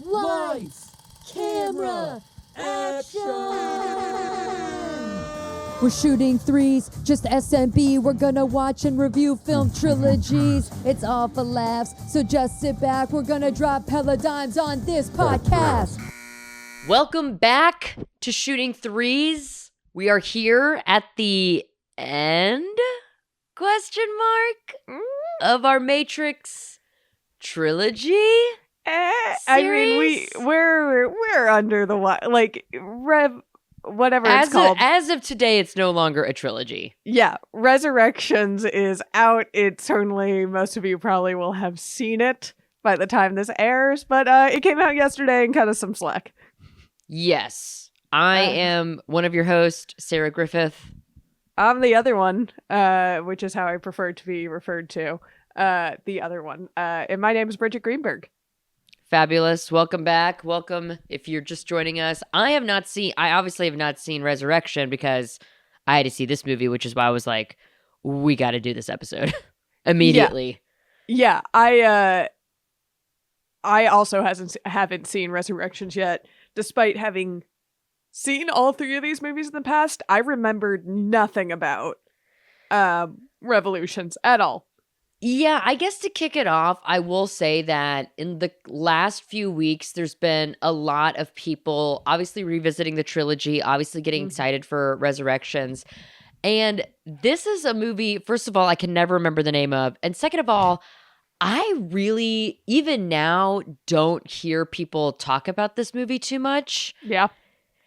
Lights, camera, action! We're shooting threes, just SMB. We're gonna watch and review film trilogies. It's all for laughs, so just sit back. We're gonna drop hella dimes on this podcast. Welcome back to Shooting Threes. We are here at the end, question mark, of our Matrix trilogy. I mean, we're under the whatever it's called. As of today, it's no longer a trilogy. Yeah, Resurrections is out. It certainly, most of you probably will have seen it by the time this airs, but it came out yesterday and cut us some slack. Yes, I am one of your hosts, Sarah Griffith. I'm the other one, which is how I prefer to be referred to. The other one, and my name is Bridgett Greenberg. Fabulous. Welcome back. Welcome if you're just joining us. I obviously have not seen Resurrection because I had to see this movie, which is why I was like, we got to do this episode immediately. Yeah, I also haven't seen Resurrections yet, despite having seen all three of these movies in the past. I remembered nothing about Revolutions at all. Yeah, I guess to kick it off, I will say that in the last few weeks, there's been a lot of people obviously revisiting the trilogy, obviously getting excited for Resurrections. And this is a movie, first of all, I can never remember the name of. And second of all, I really, even now, don't hear people talk about this movie too much. Yeah.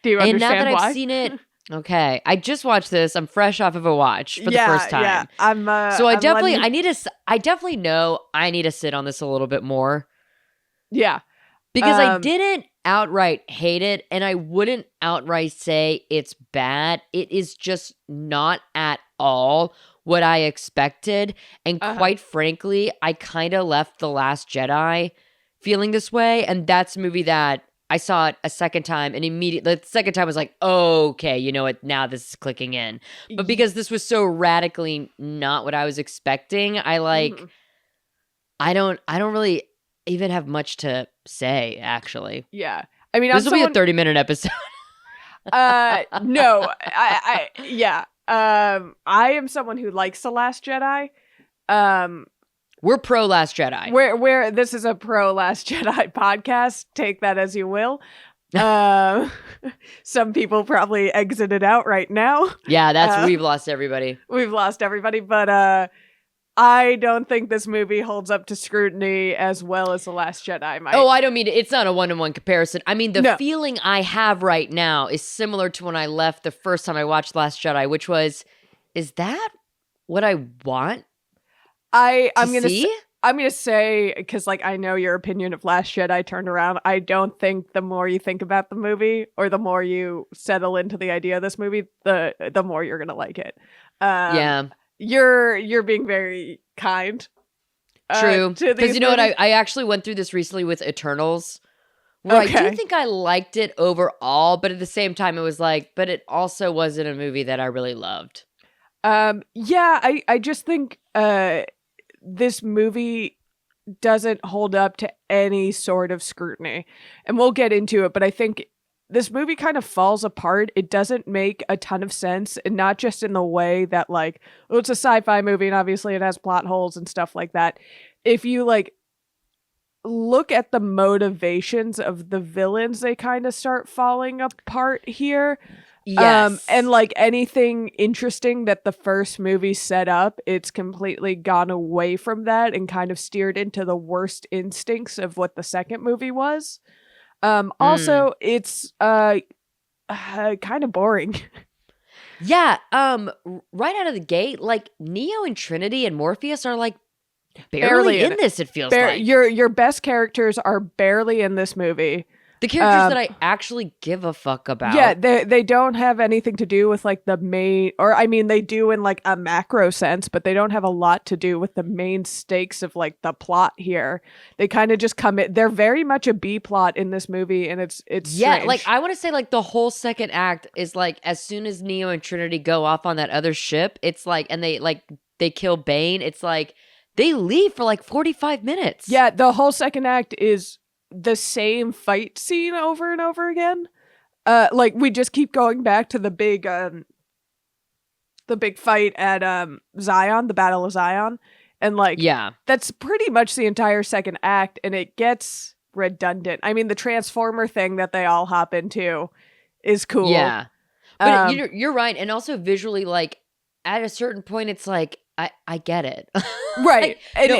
Do you understand why? And now that I've seen it... Okay, I just watched this. I'm fresh off of a watch for the first time. Yeah, I definitely know I need to sit on this a little bit more. Yeah. Because I didn't outright hate it, and I wouldn't outright say it's bad. It is just not at all what I expected. And quite frankly, I kind of left The Last Jedi feeling this way, and that's a movie that I saw it a second time, and immediately the second time I was like, oh, okay, you know what? Now this is clicking in. But because this was so radically not what I was expecting, I don't really even have much to say. Actually, yeah. I mean, this will be a 30-minute episode. No, I am someone who likes The Last Jedi. We're pro Last Jedi. Where this is a pro Last Jedi podcast. Take that as you will. Some people probably exited out right now. Yeah, we've lost everybody. We've lost everybody, but I don't think this movie holds up to scrutiny as well as The Last Jedi might. Oh, I don't mean it's not a one-to-one comparison. I mean, the feeling I have right now is similar to when I left the first time I watched Last Jedi, which was, is that what I want? I'm gonna say, because I know your opinion of Last Jedi turned around. I don't think the more you think about the movie or the more you settle into the idea of this movie, the more you're gonna like it. Yeah, you're being very kind. True, because you know what? I actually went through this recently with Eternals, where I do think I liked it overall, but at the same time, it was but it also wasn't a movie that I really loved. Yeah, I just think this movie doesn't hold up to any sort of scrutiny, and we'll get into it, but I think this movie kind of falls apart. It doesn't make a ton of sense, and not just in the way that it's a sci-fi movie and obviously it has plot holes and stuff like that. If you look at the motivations of the villains, they kind of start falling apart here. Yes. And anything interesting that the first movie set up, it's completely gone away from that and kind of steered into the worst instincts of what the second movie was. Also, it's kind of boring. Yeah. Right out of the gate, Neo and Trinity and Morpheus are barely in this. It feels like your best characters are barely in this movie. The characters that I actually give a fuck about. Yeah, they don't have anything to do with the main, or I mean they do in a macro sense, but they don't have a lot to do with the main stakes of the plot here. They kind of just come in. They're very much a B plot in this movie, and it's yeah, strange. I want to say the whole second act is as soon as Neo and Trinity go off on that other ship, it's and they kill Bane. It's they leave for 45 minutes. Yeah, the whole second act is the same fight scene over and over again. Like we just keep going back to the big fight at Zion, the Battle of Zion, and like that's pretty much the entire second act, and it gets redundant. I mean, the Transformer thing that they all hop into is cool. Yeah, but you're right, and also visually, like at a certain point, it's like I get it, right? And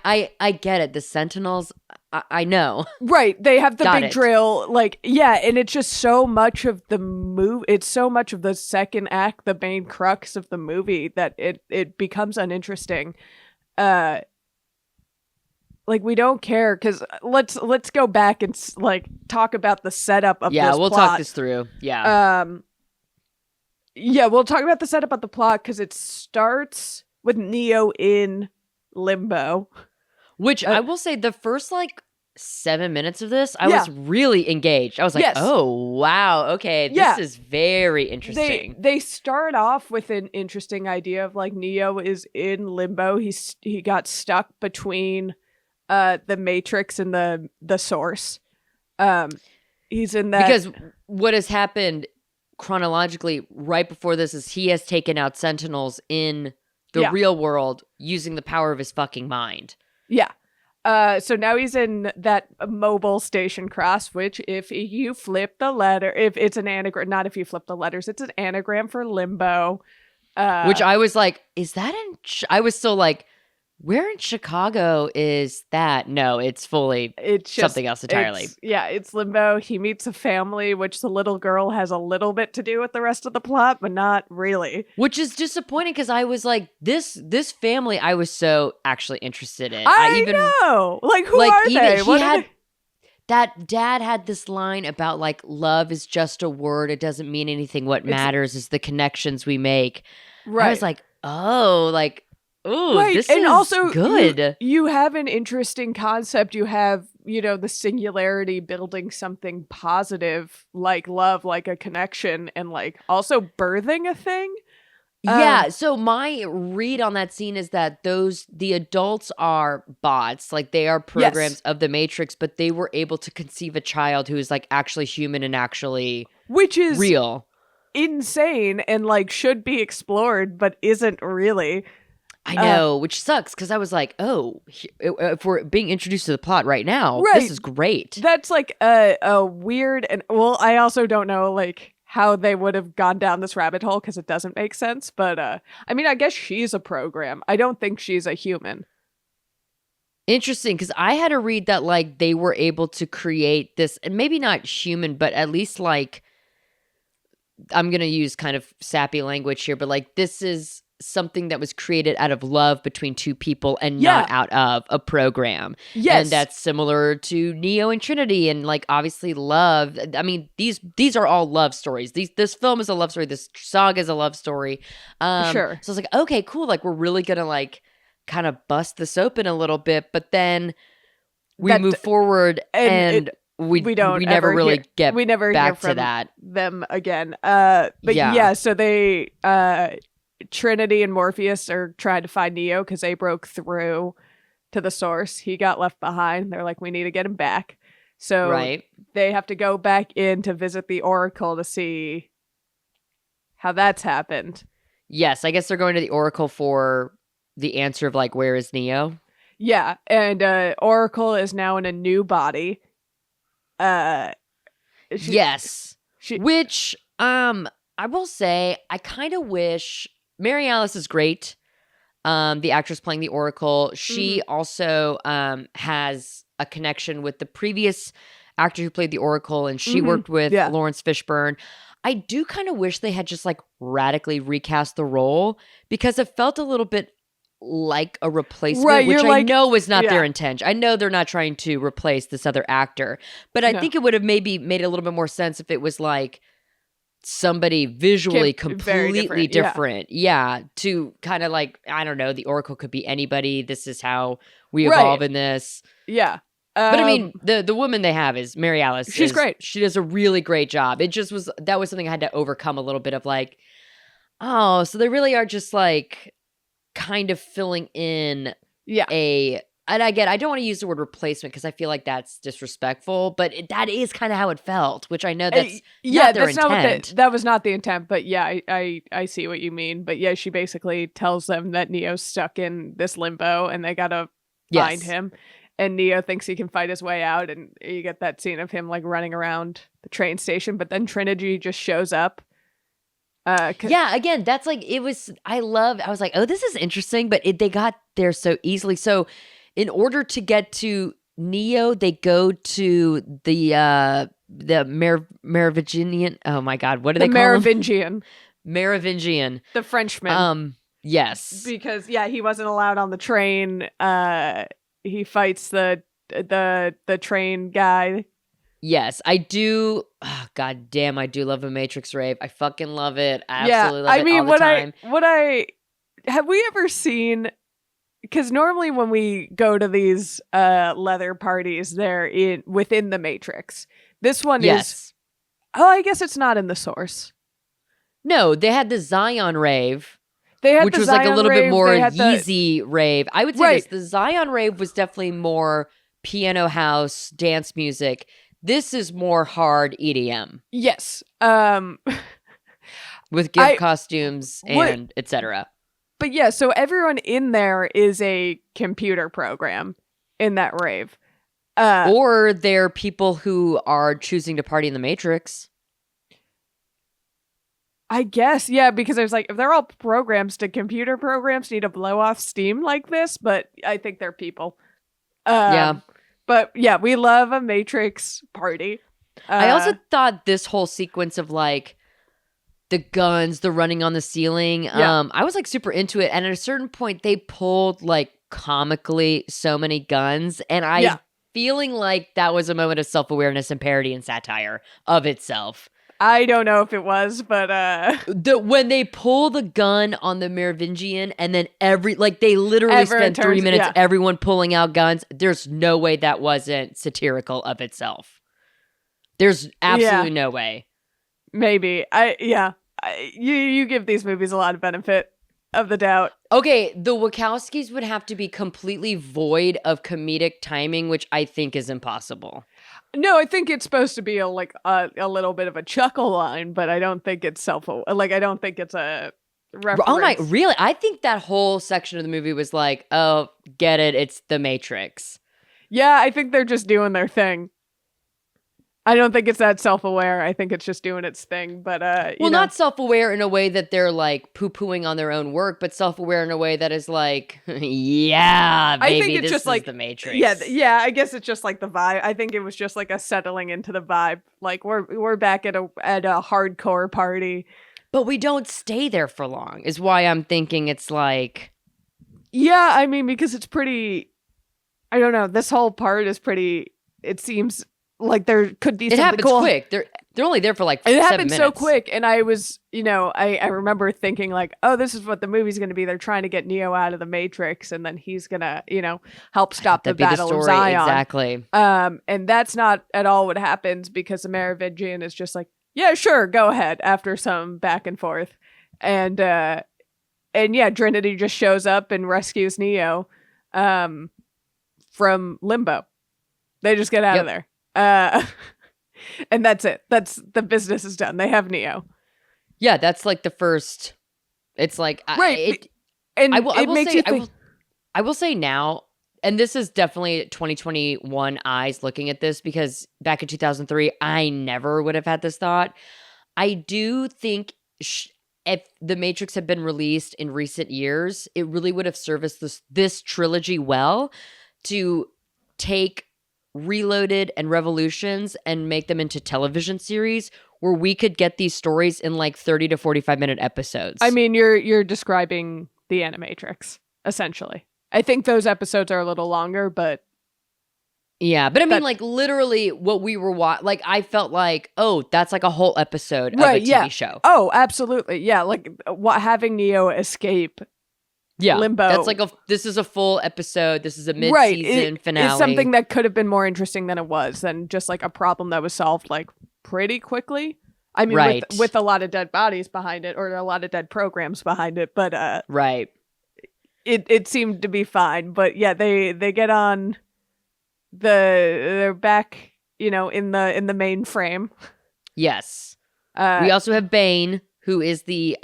I get it. The Sentinels, I know, right? They have the Got big it. drill, like and it's just so much of the It's so much of the second act, the main crux of the movie, that it becomes uninteresting. Like we don't care, because let's go back and like talk about the setup of this we'll plot. talk this through. We'll talk about the setup of the plot, because it starts with Neo in limbo. Which I will say, the first like 7 minutes of this, I was really engaged. I was like, oh, wow, okay, this is very interesting. They start off with an interesting idea of like Neo is in limbo. He got stuck between the Matrix and the Source. He's in that because what has happened chronologically right before this is he has taken out Sentinels in the real world using the power of his fucking mind. Yeah. So now he's in that mobile station cross, which if you flip the letter, if it's an anagram, not if you flip the letters, it's an anagram for limbo. Which I was like, is that in... I was still like, where in Chicago is that? No, it's just something else entirely. It's limbo. He meets a family, which the little girl has a little bit to do with the rest of the plot, but not really. Which is disappointing, because I was like, this family I was so actually interested in. I know. Like, who are they? That dad had this line about like, love is just a word. It doesn't mean anything. What matters is the connections we make. Right. I was like, oh, like, ooh, this is also good. You have an interesting concept. You have, the singularity building something positive like love, like a connection, and like also birthing a thing. So my read on that scene is that the adults are bots, like they are programs of the Matrix, but they were able to conceive a child who is like actually human and actually which is real. Insane and like should be explored, but isn't really. I know, which sucks, because I was like, oh, if we're being introduced to the plot right now, this is great. That's like a weird, and well, I also don't know like how they would have gone down this rabbit hole, because it doesn't make sense. But I mean, I guess she's a program. I don't think she's a human. Interesting, because I had to read that like they were able to create this, and maybe not human, but at least like, I'm going to use kind of sappy language here, but like this is something that was created out of love between two people and not out of a program. Yes. And that's similar to Neo and Trinity, and like obviously love. I mean, these are all love stories. This film is a love story. This saga is a love story. Sure. So I was like, okay, cool. Like we're really going to like kind of bust this open a little bit, but then we move forward and we never really get back to that. Them again. So they Trinity and Morpheus are trying to find Neo because they broke through to the Source. He got left behind. They're like, we need to get him back. So they have to go back in to visit the Oracle to see how that's happened. Yes, I guess they're going to the Oracle for the answer of like, where is Neo? Yeah, and Oracle is now in a new body. Which I will say, I kind of wish... Mary Alice is great. The actress playing the Oracle. She also has a connection with the previous actor who played the Oracle, and she worked with Lawrence Fishburne. I do kind of wish they had just like radically recast the role, because it felt a little bit like a replacement, which I know was not their intention. I know they're not trying to replace this other actor, but I think it would have maybe made a little bit more sense if it was like somebody visually completely different. To kind of like, I don't know, the Oracle could be anybody. This is how we evolve in this. But I mean, the woman they have is Mary Alice. She's great. She does a really great job. It just was something I had to overcome a little bit of like, oh, so they really are just like kind of filling in a and I don't want to use the word replacement because I feel like that's disrespectful, but that is kind of how it felt, which I know that's not their intent. That was not the intent, but yeah, I see what you mean. But yeah, she basically tells them that Neo's stuck in this limbo and they gotta find him. And Neo thinks he can fight his way out, and you get that scene of him like running around the train station, but then Trilogy just shows up. Yeah, again, that's like, I was like, oh, this is interesting, but they got there so easily. So in order to get to Neo, they go to the Merovingian. Oh my God, what do they call Merovingian? Merovingian. The Frenchman. Yes. Because he wasn't allowed on the train. He fights the train guy. Yes, I do. Oh, God damn, I do love a Matrix rave. I fucking love it. I absolutely love it all the time. Have we ever seen? Because normally when we go to these leather parties, they're within the Matrix. This one is. Oh, I guess it's not in the source. No, they had the Zion rave. Which was Zion like a little rave, bit more Yeezy rave. I would say the Zion rave was definitely more piano house, dance music. This is more hard EDM. Yes. With gift costumes and etc. But yeah, so everyone in there is a computer program in that rave. Or they're people who are choosing to party in the Matrix. I guess, yeah, because there's like, if they're all programs, do computer programs need to blow off steam like this? But I think they're people. Yeah. But yeah, we love a Matrix party. I also thought this whole sequence of like the guns, the running on the ceiling, I was like super into it. And at a certain point, they pulled like comically so many guns. And feeling like that was a moment of self-awareness and parody and satire of itself. I don't know if it was, but when they pull the gun on the Merovingian and then they literally spent 3 minutes everyone pulling out guns. There's no way that wasn't satirical of itself. There's absolutely no way. Maybe. You give these movies a lot of benefit of the doubt. Okay, the Wachowskis would have to be completely void of comedic timing, which I think is impossible. No, I think it's supposed to be a little bit of a chuckle line, but I don't think it's I don't think it's a reference. Oh my, really? I think that whole section of the movie was like, oh, get it, it's the Matrix. Yeah, I think they're just doing their thing. I don't think it's that self-aware. I think it's just doing its thing. But not self-aware in a way that they're like poo-pooing on their own work, but self-aware in a way that is like, yeah, baby, I think it's just like the Matrix. Yeah. I guess it's just like the vibe. I think it was just like a settling into the vibe. Like we're back at a hardcore party, but we don't stay there for long. Is why I'm thinking it's like, yeah. I mean, because it's pretty. I don't know. This whole part is pretty. It seems. Like there could be something happens cool. Quick. They're only there for like 7 minutes. It happened so quick, and I was, I remember thinking like, oh, this is what the movie's going to be. They're trying to get Neo out of the Matrix, and then he's gonna, help stop the Battle of Zion. Exactly. And that's not at all what happens because the Merovingian is just like, yeah, sure, go ahead. After some back and forth, and Trinity just shows up and rescues Neo, from limbo. They just get out of there. And that's it. That's the business is done. They have Neo. Yeah, that's like the first. It's like right. I will say now, and this is definitely 2021 eyes looking at this because back in 2003, I never would have had this thought. I do think if the Matrix had been released in recent years, it really would have serviced this trilogy well to take Reloaded and Revolutions and make them into television series where we could get these stories in like 30 to 45 minute episodes. I mean, you're describing the Animatrix, essentially. I think those episodes are a little longer, but yeah, but I mean, like literally what we were like I felt like, oh, that's like a whole episode of a TV show. Oh, absolutely. Yeah, like having Neo escape Limbo. That's like this is a full episode. This is a mid-season finale. It's something that could have been more interesting than it was, than just like a problem that was solved like pretty quickly. I mean, with a lot of dead bodies behind it, or a lot of dead programs behind it. But right. it seemed to be fine. But yeah, they get on they're back, in the mainframe. Yes. We also have Bane, who is the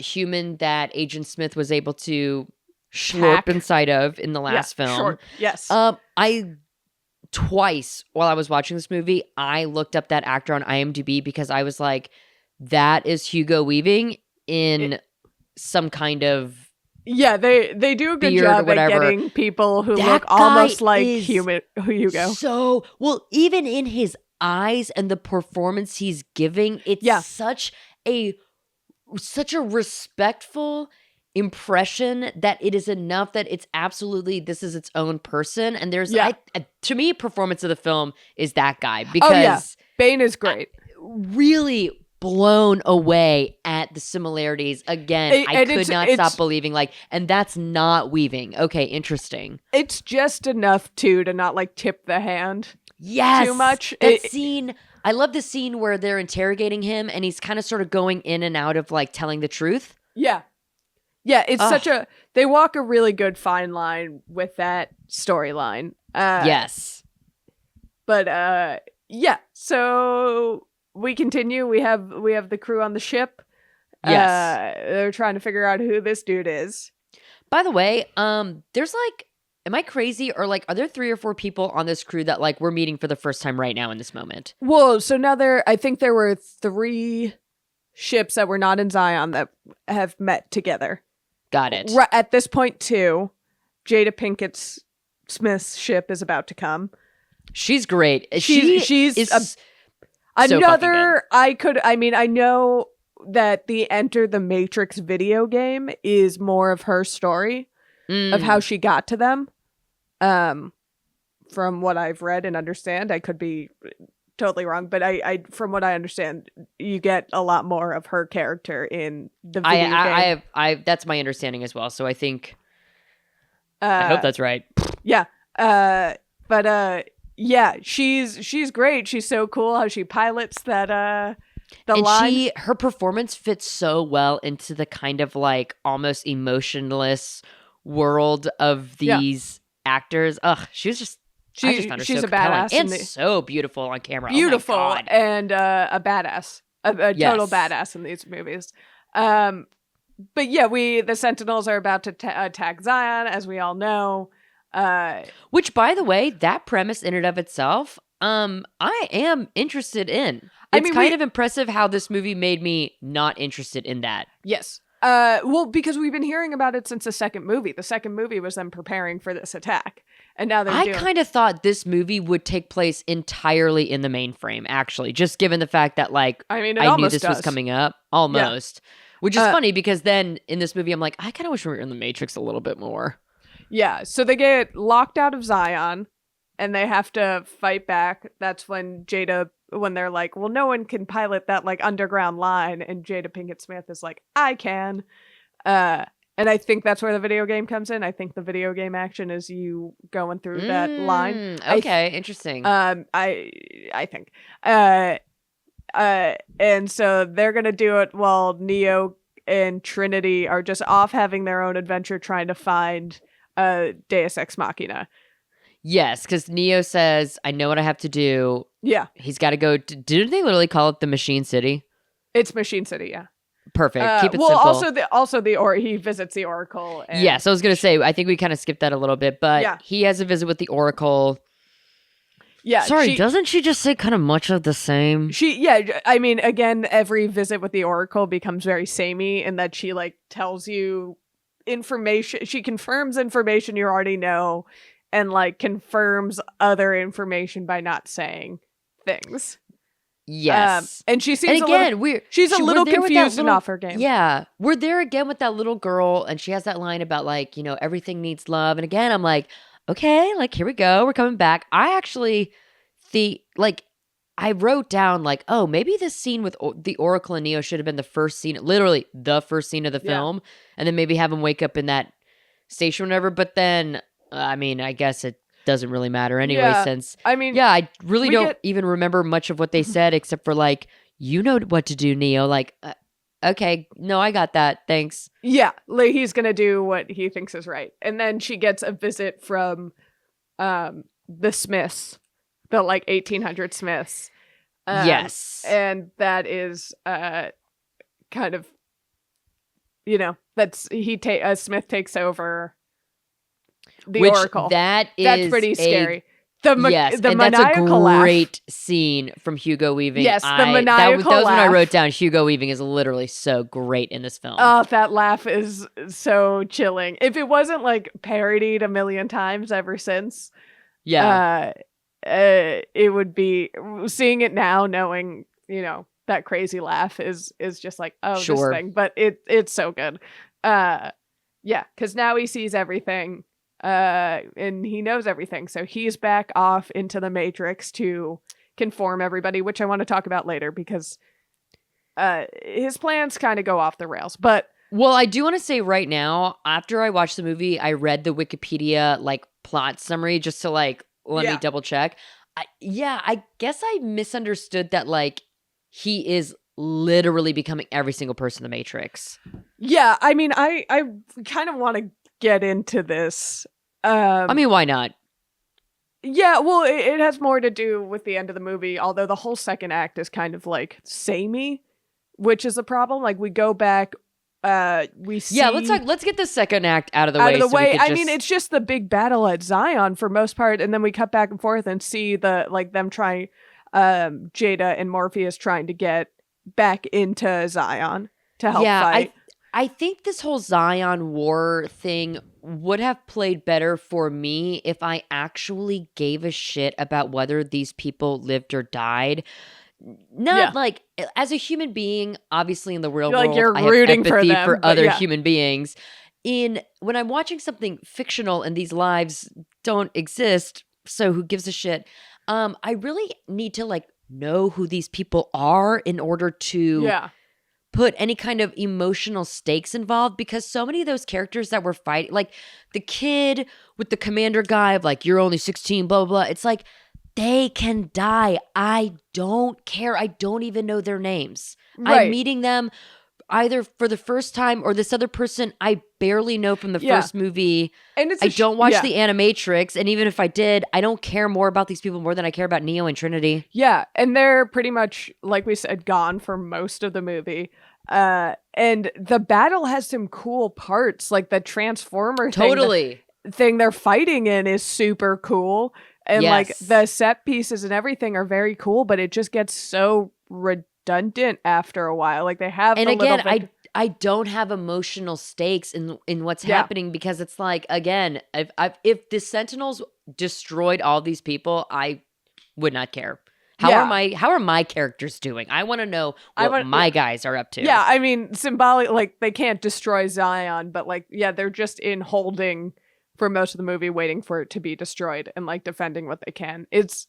human that Agent Smith was able to slurp inside of in the last film. Sure. Yes. I twice while I was watching this movie, I looked up that actor on IMDb because I was like, that is Hugo Weaving in some kind of yeah, they do a good job at getting people who look almost like Hugo. So, well, even in his eyes and the performance he's giving, it's such a respectful impression that it is enough that it's absolutely, this is its own person. And there's to me, performance of the film is that guy, because Bane is great. Really blown away at the similarities. Again, I could not stop believing, and that's not Weaving. Okay, interesting. It's just enough to not tip the hand too much. That scene, I love the scene where they're interrogating him and he's kind of sort of going in and out of telling the truth. Yeah. Yeah, it's they walk a really good fine line with that storyline. Yes. But so we continue. We have the crew on the ship. Yes. They're trying to figure out who this dude is. By the way, there's am I crazy, or are there 3 or 4 people on this crew that we're meeting for the first time right now in this moment? Whoa, so now I think there were 3 ships that were not in Zion that have met together. Got it. Right at this point too, Jada Pinkett Smith's ship is about to come. She's great. She's another. I know that the Enter the Matrix video game is more of her story of how she got to them. From what I've read and understand, I could be totally wrong, but I from what I understand, you get a lot more of her character in the video game. That's my understanding as well. So I think I hope that's right. Yeah. Yeah, she's great. She's so cool how she pilots that line. Her performance fits so well into the kind of almost emotionless world of these actors. Ugh, I just found her she's so a badass and so beautiful on camera. Beautiful, oh my God. and a badass, a total badass in these movies. But yeah, the Sentinels are about to attack Zion, as we all know. Which, by the way, that premise in and of itself, I am interested in. It's kind of impressive how this movie made me not interested in that. Yes. Well, because we've been hearing about it since the second movie. The second movie was them preparing for this attack. And now I kind of thought this movie would take place entirely in the mainframe, actually, just given the fact that, I knew this was coming up. Almost. Yeah. Which is funny, because then in this movie, I'm like, I kind of wish we were in the Matrix a little bit more. Yeah, so they get locked out of Zion, and they have to fight back. That's when they're like, well, no one can pilot that, underground line, and Jada Pinkett Smith is like, I can. And I think that's where the video game comes in. I think the video game action is you going through that line. Okay, interesting. I think. And so they're going to do it while Neo and Trinity are just off having their own adventure trying to find Deus Ex Machina. Yes, because Neo says, I know what I have to do. Yeah. He's got to go. Didn't they literally call it the Machine City? It's Machine City, yeah. Perfect. Keep it simple. Also he visits the Oracle. And yes, I was going to say, I think we kind of skipped that a little bit, but he has a visit with the Oracle. Yeah. Sorry, doesn't she just say kind of much of the same? I mean, again, every visit with the Oracle becomes very samey in that she tells you information. She confirms information you already know and confirms other information by not saying things. Yes. And she seems she's a little confused and off her game. Yeah. We're there again with that little girl, and she has that line about everything needs love. And again, I'm like, okay, here we go. We're coming back. I actually I wrote down oh, maybe this scene with the Oracle and Neo should have been the first scene, literally the first scene of the film, and then maybe have him wake up in that station or whatever. But then, I mean, I guess it doesn't really matter anyway, since I really don't even remember much of what they said except for you know what to do, Neo. okay, no, I got that. Thanks. Yeah, like he's gonna do what he thinks is right. And then she gets a visit from the Smiths, the like 1800 Smiths. Yes. And that is kind of, you know, that's Smith takes over the Which Oracle. that's pretty scary. Yes, the and that's a maniacal laugh. great scene from Hugo Weaving. Yes, the that maniacal was when I laugh. wrote down Hugo Weaving is literally so great in this film. Oh, that laugh is so chilling. If it wasn't like parodied a million times ever since, yeah. It would be, seeing it now, knowing, you know, that crazy laugh is just like, oh, Sure. this thing. But it's so good. Yeah, because now he sees everything. And he knows everything. So he's back off into the Matrix to conform everybody, which I want to talk about later because his plans kind of go off the rails. But well, I do want to say right now, after I watched the movie, I read the Wikipedia like plot summary just to like let me double check. I guess I misunderstood that like he is literally becoming every single person in the Matrix. Yeah, I mean, I kind of want to get into this. I mean, why not? Yeah, well, it has more to do with the end of the movie, although the whole second act is kind of like samey, which is a problem. Like we go back, we see. Yeah, let's get the second act out of the way. I mean, it's just the big battle at Zion for most part, and then we cut back and forth and see them trying, Jada and Morpheus trying to get back into Zion to help fight. I think this whole Zion war thing would have played better for me if I actually gave a shit about whether these people lived or died. Not like as a human being, obviously in the real world, you're I have rooting empathy for them, for other yeah. human beings. When I'm watching something fictional and these lives don't exist, so who gives a shit? I really need to like know who these people are in order to put any kind of emotional stakes involved, because so many of those characters that were fighting, like the kid with the commander guy of like, you're only 16, blah, blah, blah. It's like, they can die. I don't care. I don't even know their names. Right. I'm meeting them either for the first time or this other person I barely know from the first movie. And I don't watch the Animatrix. And even if I did, I don't care more about these people more than I care about Neo and Trinity. Yeah. And they're pretty much, like we said, gone for most of the movie. And the battle has some cool parts, like the Transformer thing they're fighting in is super cool. And like the set pieces and everything are very cool, but it just gets so redundant after a while. Like they have, and again, I don't have emotional stakes in what's happening, because it's like, again, if the Sentinels destroyed all these people, I would not care. How are my characters doing? I want to know what my guys are up to. Yeah, I mean, symbolic, like they can't destroy Zion, but like, yeah, they're just in holding for most of the movie, waiting for it to be destroyed and like defending what they can. It's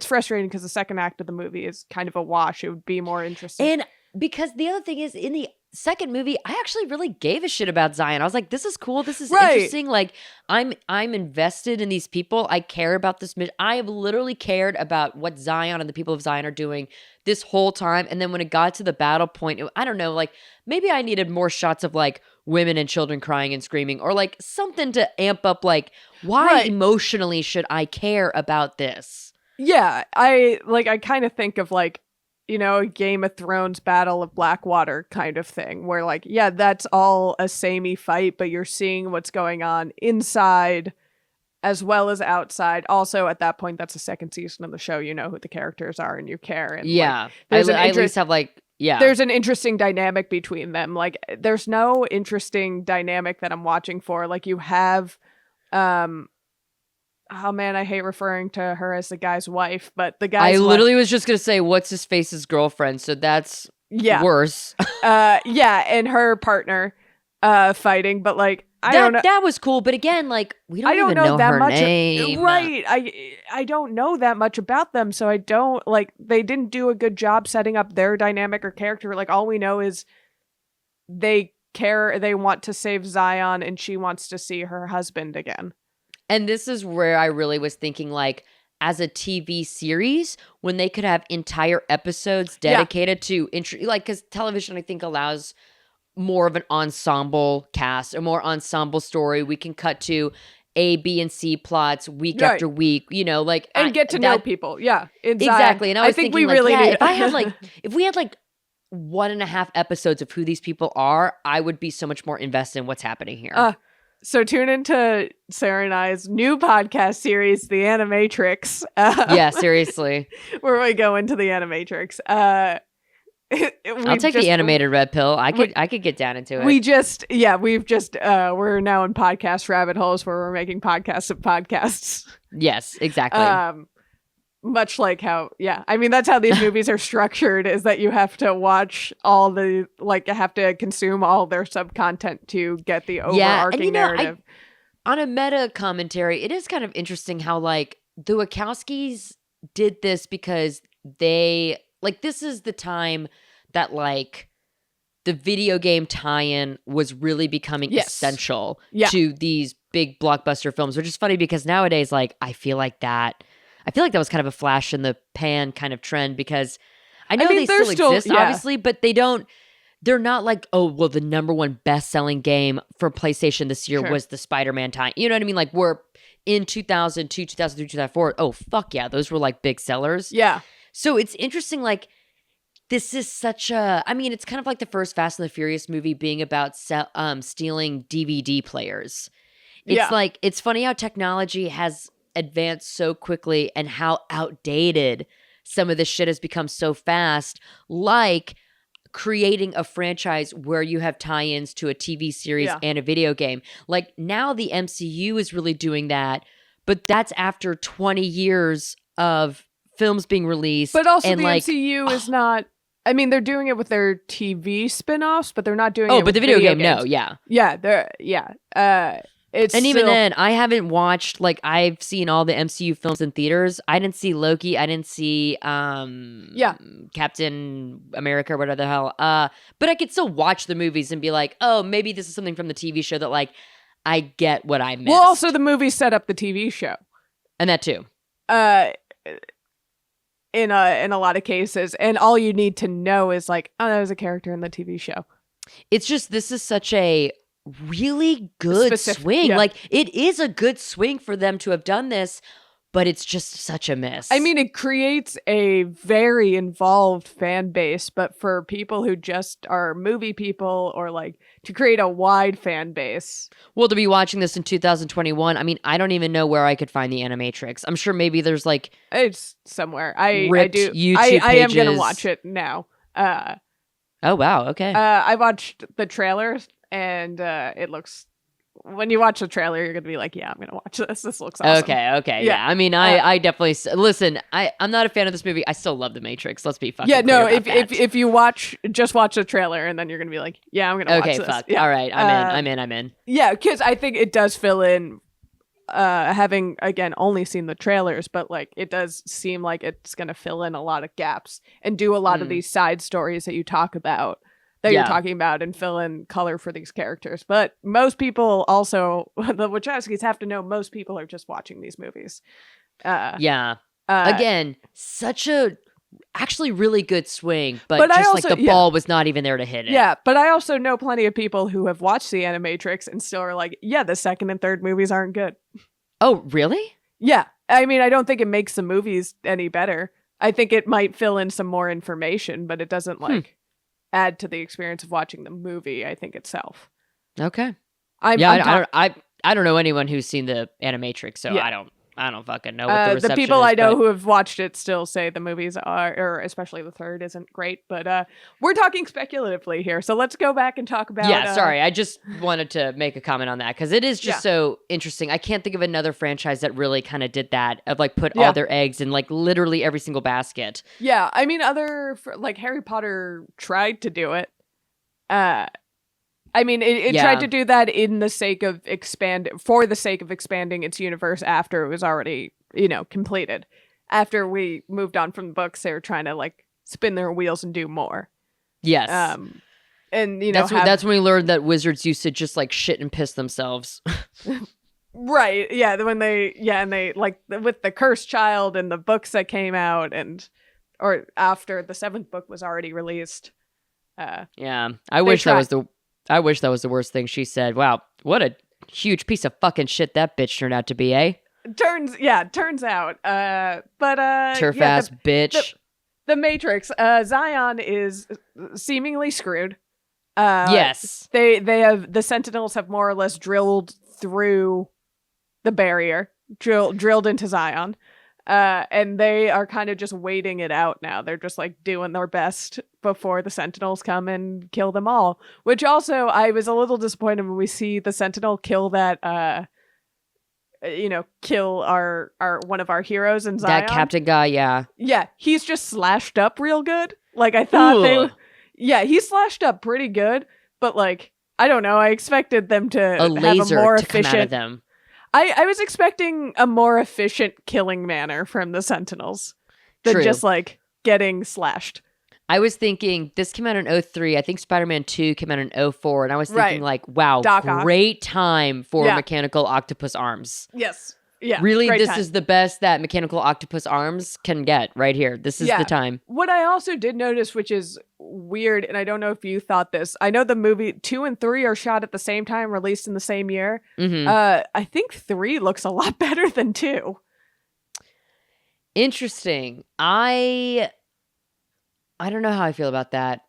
frustrating because the second act of the movie is kind of a wash. It would be more interesting. And because the other thing is, in the second movie, I actually really gave a shit about Zion. I was like, this is cool. This is interesting. Like, I'm invested in these people. I care about this mission. I have literally cared about what Zion and the people of Zion are doing this whole time. And then when it got to the battle point, I don't know, like maybe I needed more shots of like women and children crying and screaming, or like something to amp up, like, why emotionally should I care about this? Yeah, I kind of think of like, you know, a Game of Thrones Battle of Blackwater kind of thing, where like, yeah, that's all a samey fight, but you're seeing what's going on inside as well as outside. Also, at that point, that's the second season of the show. You know who the characters are and you care. And like, I at least have like, there's an interesting dynamic between them. Like, there's no interesting dynamic that I'm watching for. Like, you have, oh man, I hate referring to her as the guy's wife, but the guy's I literally was just gonna say, what's his face's girlfriend, so that's worse. And her partner fighting, but like, I don't know. That was cool, but again, like, we don't even know that her much name. Right. I don't know that much about them, so I don't, like, they didn't do a good job setting up their dynamic or character. Like, all we know is they care, they want to save Zion, and she wants to see her husband again. And this is where I really was thinking, like, as a TV series when they could have entire episodes dedicated to because television I think allows more of an ensemble cast, a more ensemble story. We can cut to A, B, and C plots week after week, and get to know people. Yeah, exactly. And I was think thinking, we really need if we had 1.5 episodes of who these people are, I would be so much more invested in what's happening here. So tune into Sarah and I's new podcast series, The Animatrix. Yeah, seriously. Where we go into the Animatrix. I'll take the animated red pill. I could get down into it. We're now in podcast rabbit holes where we're making podcasts of podcasts. Yes, exactly. Much like how, that's how these movies are structured, is that you have to watch you have to consume all their sub-content to get the overarching narrative. On a meta commentary, it is kind of interesting how, the Wachowskis did this because they, this is the time that, the video game tie-in was really becoming essential to these big blockbuster films, which is funny because nowadays, I feel like that was kind of a flash in the pan kind of trend because I know they still exist, obviously, but they're not the number one best-selling game for PlayStation this year was the Spider-Man tie. You know what I mean? We're in 2002, 2003, 2004. Oh, fuck yeah. Those were big sellers. Yeah. So it's interesting, this is such a, it's kind of like the first Fast and the Furious movie being about stealing DVD players. It's it's funny how technology has advanced so quickly and how outdated some of this shit has become so fast, creating a franchise where you have tie-ins to a TV series and a video game. Now the MCU is really doing that, but that's after 20 years of films being released. But also the MCU is not, they're doing it with their TV spin-offs, but they're not doing it with the video game, games. no, yeah. Yeah, even then, I haven't watched, I've seen all the MCU films in theaters. I didn't see Loki. I didn't see Captain America or whatever the hell. But I could still watch the movies and be like, oh, maybe this is something from the TV show that, I get what I missed. Well, also the movie set up the TV show. And that too. In a lot of cases. And all you need to know is that was a character in the TV show. It's just, this is such a really good swing. It is a good swing for them to have done this, but it's just such a miss. It creates a very involved fan base, but for people who just are movie people or to create a wide fan base. Well, to be watching this in 2021, I don't even know where I could find the Animatrix. I'm sure maybe there's it's somewhere. I do. YouTube I am pages. gonna watch it now. Oh wow, okay. I watched the trailers. And it looks, when you watch the trailer, you're going to be like, yeah, I'm going to watch this. This looks awesome. Okay. Yeah. I definitely, listen, I'm not a fan of this movie. I still love The Matrix. Let's be fucking clear about that. If you just watch the trailer and then you're going to be like, yeah, I'm going to watch this. Okay, fuck. Yeah. All right. I'm in. Yeah, because I think it does fill in, having, again, only seen the trailers, but it does seem like it's going to fill in a lot of gaps and do a lot of these side stories that you talk about. You're talking about and fill in color for these characters. But most people also, the Wachowskis have to know most people are just watching these movies. Again, such a actually really good swing, but just also, the ball was not even there to hit it. Yeah, but I also know plenty of people who have watched the Animatrix and still are like, yeah, the second and third movies aren't good. Oh, really? Yeah. I don't think it makes the movies any better. I think it might fill in some more information, but it doesn't add to the experience of watching the movie, I think, itself. Okay. I don't know anyone who's seen the Animatrix, so I don't fucking know what the reception the people is, I know who have watched it still say the movies or especially the third, isn't great. But we're talking speculatively here, so let's go back and talk about. Yeah, sorry, I just wanted to make a comment on that because it is just so interesting. I can't think of another franchise that really kind of did that of put all their eggs in literally every single basket. Yeah, other Harry Potter tried to do it. It tried to do that for the sake of expanding its universe after it was already, completed. After we moved on from the books, they were trying to spin their wheels and do more. Yes. And that's when we learned that wizards used to just shit and piss themselves. Right. Yeah. When and they like with the cursed child and the books that came out or after the 7th book was already released. Yeah. I wish that was the worst thing she said. Wow. What a huge piece of fucking shit that bitch turned out to be, eh? Turns out. Turf ass bitch. The Matrix, Zion is seemingly screwed. Yes. The Sentinels have more or less drilled through the barrier, drilled into Zion. And they are kind of just waiting it out now. They're just like doing their best before the Sentinels come and kill them all. Which also, I was a little disappointed when we see the Sentinel kill that, kill our one of our heroes in Zion. That captain guy, yeah. Yeah, he's just slashed up real good. Like, I thought he's slashed up pretty good, but like, I don't know, I expected them to a have laser a more to efficient... come out of them. I was expecting a more efficient killing manner from the Sentinels than True. just like getting slashed. I was thinking this came out in 2003. I think Spider-Man 2 came out in 2004. And I was thinking like, wow, Doc Ock. Great time for mechanical octopus arms. Yes. Yeah. Really, this time. is the best that mechanical octopus arms can get right here. This is the time. What I also did notice, which is weird, and I don't know if you thought this, I know the movie 2 and 3 are shot at the same time, released in the same year. Mm-hmm. I think 3 looks a lot better than 2. Interesting. I don't know how I feel about that.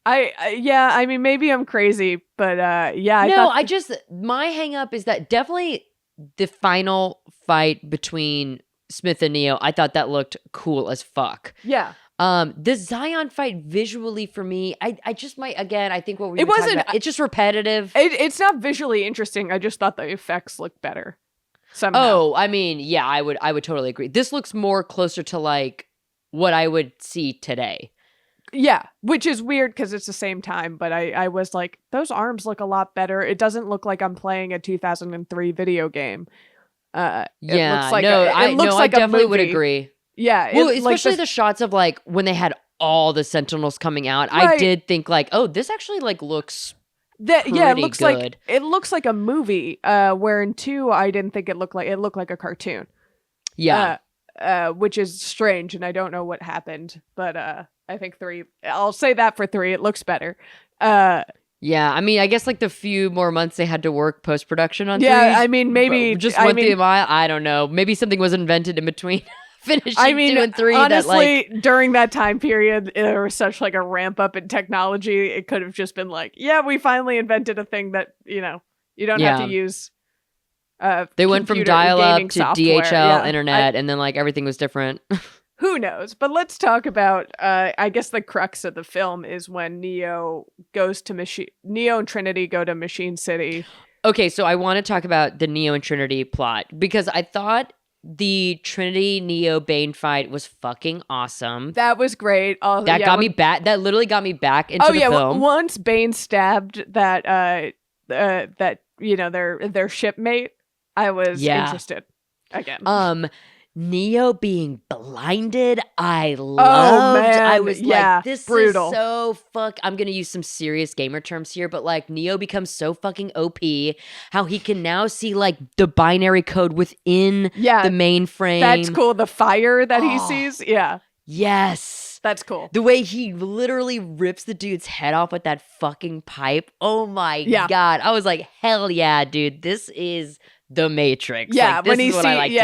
I mean, maybe I'm crazy, but my hang up is that definitely the final fight between Smith and Neo, I thought that looked cool as fuck. Yeah. The Zion fight visually for me, I just might, again, I think what we were talking about, it's just repetitive. It's not visually interesting. I just thought the effects looked better somehow. Oh, I mean, yeah, I would totally agree. This looks more closer to like what I would see today. Yeah, which is weird because it's the same time, but I was like, those arms look a lot better. It doesn't look like I'm playing a 2003 video game. I definitely would agree. Yeah. Well, especially the shots of like when they had all the Sentinels coming out. Right. I did think like, oh, this actually like looks it looks good. like a movie. Where in 2 I didn't think it looked like a cartoon. Yeah. Which is strange, and I don't know what happened, but I think 3. I'll say that for 3, it looks better. Yeah, I mean, I guess like the few more months they had to work post-production on 3. Yeah, I mean, maybe just went through a mile. I don't know. Maybe something was invented in between finishing 2 and 3. Honestly, during that time period, there was such like a ramp up in technology. It could have just been like, yeah, we finally invented a thing that you don't have to use. They went from dial-up to DHL internet, and then like everything was different. Who knows? But let's talk about, I guess the crux of the film is when Neo and Trinity go to Machine City. Okay, so I want to talk about the Neo and Trinity plot because I thought the Trinity Neo Bane fight was fucking awesome. That was great. That got me back. That literally got me back into the film. Once Bane stabbed that their shipmate, I was interested again. Neo being blinded, I loved. I was like, this brutal. is so I'm gonna use some serious gamer terms here, but like Neo becomes so fucking OP. How he can now see like the binary code within the mainframe. That's cool. The fire that he sees. Yeah. Yes. That's cool. The way he literally rips the dude's head off with that fucking pipe. Oh my God. I was like, hell yeah, dude. This is the Matrix. Yeah, like,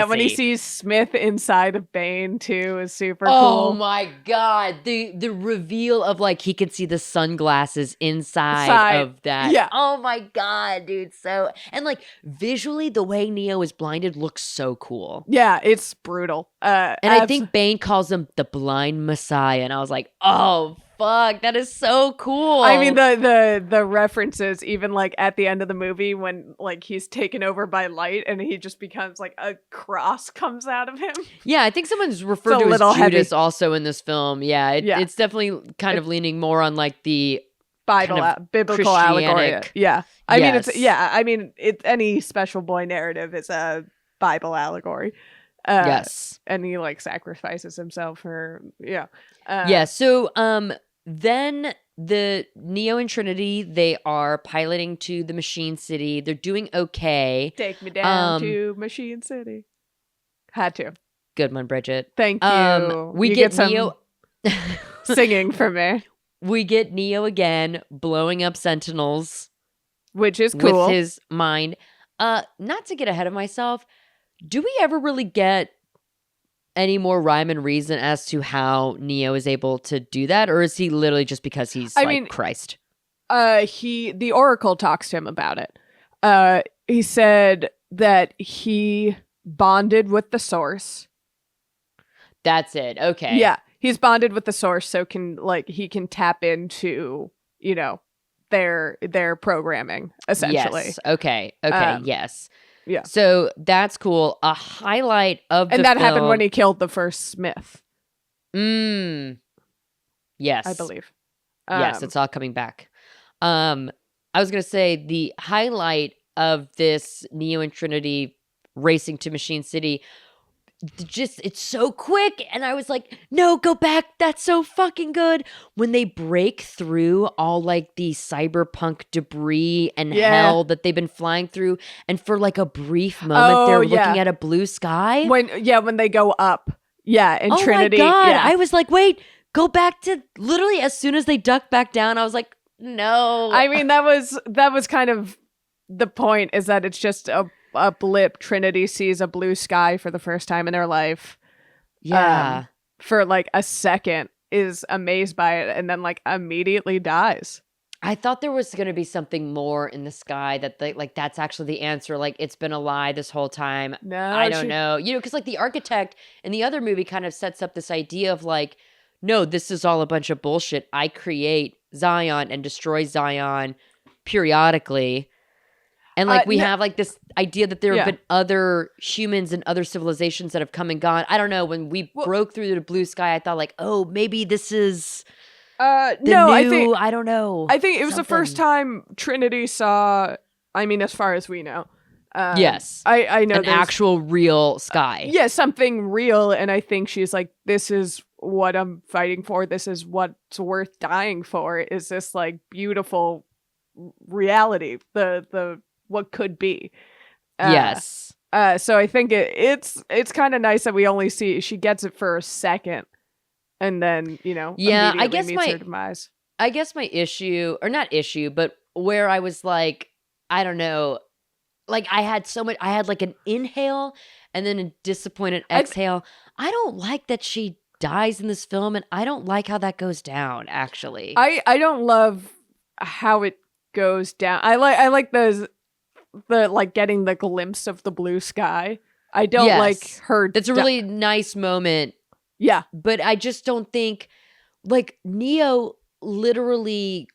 when he sees Smith inside of Bane too is super cool. Oh my God. The reveal of like he could see the sunglasses inside of that. Yeah. Oh my God, dude. So, and like visually the way Neo is blinded looks so cool. Yeah, it's brutal. And I think Bane calls him the blind messiah, and I was like, oh fuck, that is so cool. I mean, the references, even like at the end of the movie when like he's taken over by light and he just becomes like a cross comes out of him. Yeah, I think someone's referred to as Judas also in this film. Yeah, it's definitely kind of leaning more on like the Bible, kind of biblical allegory. Yeah, I mean, it's any Special Boy narrative is a Bible allegory. Yes, and he like sacrifices himself for So then the Neo and Trinity, they are piloting to the Machine City. They're doing okay. Take me down to Machine City. Had to. Good one, Bridget. Thank you. We You get some Neo singing for me, we get Neo again blowing up Sentinels which is cool. with his mind. Not to get ahead of myself, do we ever really get any more rhyme and reason as to how Neo is able to do that, or is he literally just because he's Christ? The Oracle talks to him about it. He said that he bonded with the Source. That's it. Okay. Yeah, he's bonded with the Source, so he can tap into, you know, their programming essentially. Yes. Okay. Yes. Yeah. So that's cool. A highlight of and the that film, happened when he killed the first Smith. Yes. I believe. Yes, it's all coming back. I was gonna say the highlight of this Neo and Trinity racing to Machine City, it's so quick, and I was like, no, go back, that's so fucking good. When they break through all like the cyberpunk debris and hell that they've been flying through, and for like a brief moment they're looking at a blue sky. When they go up. Yeah, in Trinity. Oh my god, yeah. I was like, wait, go back to literally as soon as they ducked back down, I was like, no. I mean, that was kind of the point, is that it's just a blip. Trinity sees a blue sky for the first time in their life. Yeah. For like a second, is amazed by it, and then like immediately dies. I thought there was going to be something more in the sky that that's actually the answer. Like, it's been a lie this whole time. No, I don't know. You know, because like the architect in the other movie kind of sets up this idea of like, no, this is all a bunch of bullshit. I create Zion and destroy Zion periodically. And like we have like this idea that there have been other humans and other civilizations that have come and gone. I don't know. When we broke through the blue sky, I thought like, oh, maybe this is I don't know. I think it was the first time Trinity saw, I mean, as far as we know. Yes. I know an actual real sky. Yeah, something real. And I think she's like, this is what I'm fighting for. This is what's worth dying for, is this like beautiful reality. The what could be. Yes. So I think it's kind of nice that we only see, she gets it for a second, and then, you know, I guess meets her demise. I guess my issue, or not issue, but where I was like, I don't know, like I had like an inhale and then a disappointed exhale. I don't like that she dies in this film, and I don't like how that goes down, actually. I don't love how it goes down. I like the like getting the glimpse of the blue sky. I don't like her. It's a really nice moment. Yeah. But I just don't think, like, Neo literally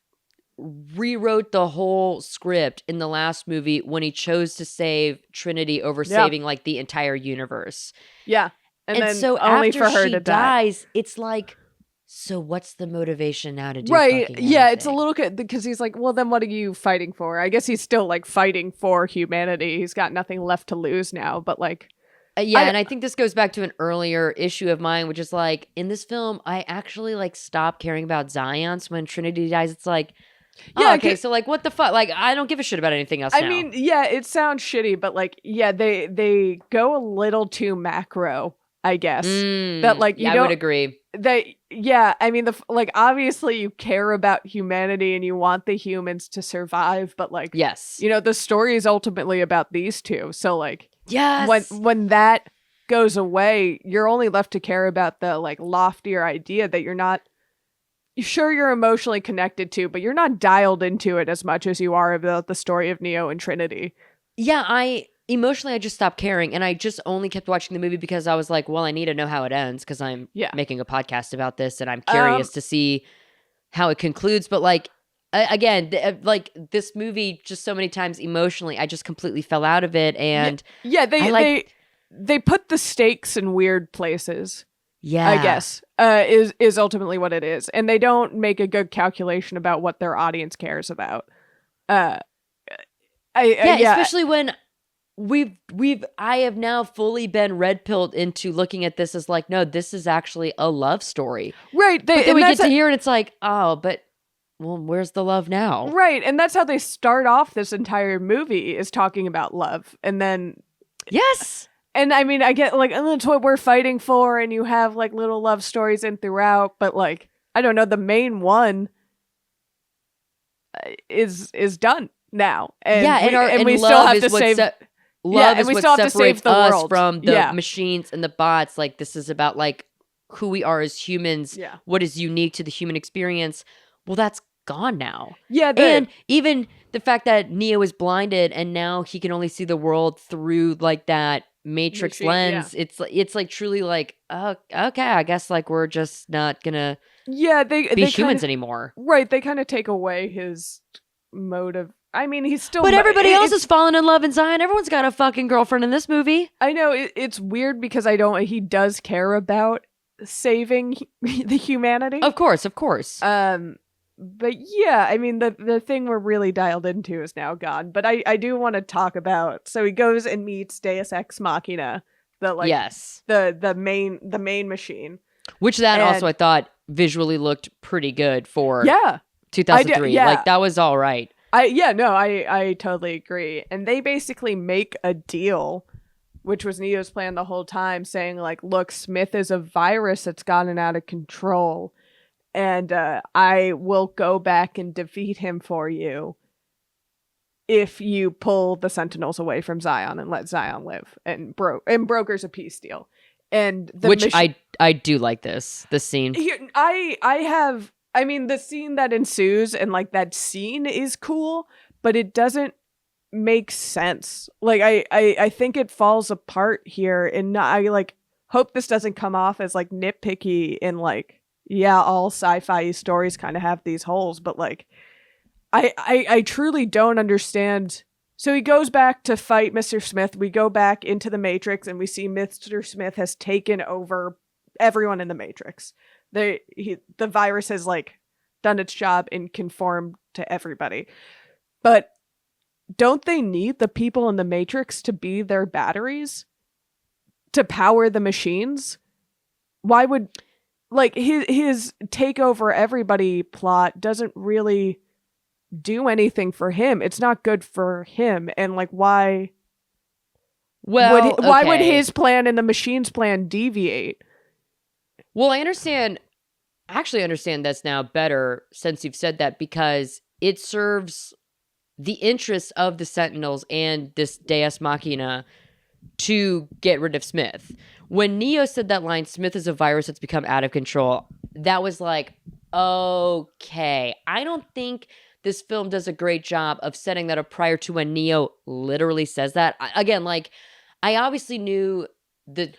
rewrote the whole script in the last movie when he chose to save Trinity over saving like the entire universe. Yeah. And then so only after for her she to die. dies, it's like, so what's the motivation now to do right? fucking Yeah, anything? it's a little because he's like, well, then what are you fighting for? I guess he's still like fighting for humanity. He's got nothing left to lose now, but like, and I think this goes back to an earlier issue of mine, which is like, in this film, I actually like stopped caring about Zion. So when Trinity dies, it's like, okay, so like, what the fuck? Like, I don't give a shit about anything else now. I mean, yeah, it sounds shitty, but like, yeah, they go a little too macro, I guess. That like, you I would agree. I mean, like, obviously you care about humanity and you want the humans to survive, but like, yes, you know, the story is ultimately about these two. So like, yes, when that goes away, you're only left to care about the like loftier idea that you're emotionally connected to, but you're not dialed into it as much as you are about the story of Neo and Trinity. Yeah, I just stopped caring, and I just only kept watching the movie because I was like, well, I need to know how it ends because I'm making a podcast about this, and I'm curious to see how it concludes. But like, again, like this movie, just so many times emotionally, I just completely fell out of it, and they put the stakes in weird places. Yeah, I guess is ultimately what it is, and they don't make a good calculation about what their audience cares about. Especially when I have now fully been red pilled into looking at this as like, no, this is actually a love story, right? But then we get to here, and it's like, oh, but well, where's the love now? Right, and that's how they start off this entire movie, is talking about love. And then Yes. and I mean, I get like, and that's what we're fighting for, and you have like little love stories in throughout, but like, I don't know, the main one is done now. And and we love still have is to what save love and is we what still have to separates save the us world. from the Yeah. machines and the bots. Like, this is about like who we are as humans, Yeah. what is unique to the human experience. Well, that's gone now. Yeah, And even the fact that Neo is blinded and now he can only see the world through like that Matrix Machine, lens. It's like truly like, oh, okay, I guess like we're just not gonna they be humans kinda, anymore. right, they kind of take away his motive. I mean, he's still But everybody else it's- is falling in love in Zion. Everyone's got a fucking girlfriend in this movie. I know it's weird because he does care about saving the humanity. Of course. But yeah, I mean, the thing we're really dialed into is now gone. But I do want to talk about. So he goes and meets Deus Ex Machina, Yes. the main machine. Which that And- also I thought visually looked pretty good for Yeah, 2003. yeah. Like that was all right. I totally agree. And they basically make a deal, which was Neo's plan the whole time, saying like, look, Smith is a virus that's gotten out of control. And I will go back and defeat him for you if you pull the Sentinels away from Zion and let Zion live, and brokers a peace deal. And I do like the scene. I mean, the scene that ensues and like that scene is cool, but it doesn't make sense. Like I think it falls apart here, and I like hope this doesn't come off as like nitpicky and like, yeah, all sci-fi stories kind of have these holes, but like I truly don't understand. So he goes back to fight Mr. Smith. We go back into the Matrix and we see Mr. Smith has taken over everyone in the Matrix. The virus has like done its job and conformed to everybody. But don't they need the people in the Matrix to be their batteries to power the machines? Why would like his take over everybody plot doesn't really do anything for him. It's not good for him. And like why would his plan and the machine's plan deviate? Well, I actually understand this now better since you've said that, because it serves the interests of the Sentinels and this Deus Machina to get rid of Smith. When Neo said that line, Smith is a virus that's become out of control, that was like, okay. I don't think this film does a great job of setting that up prior to when Neo literally says that. Again, like, I obviously knew the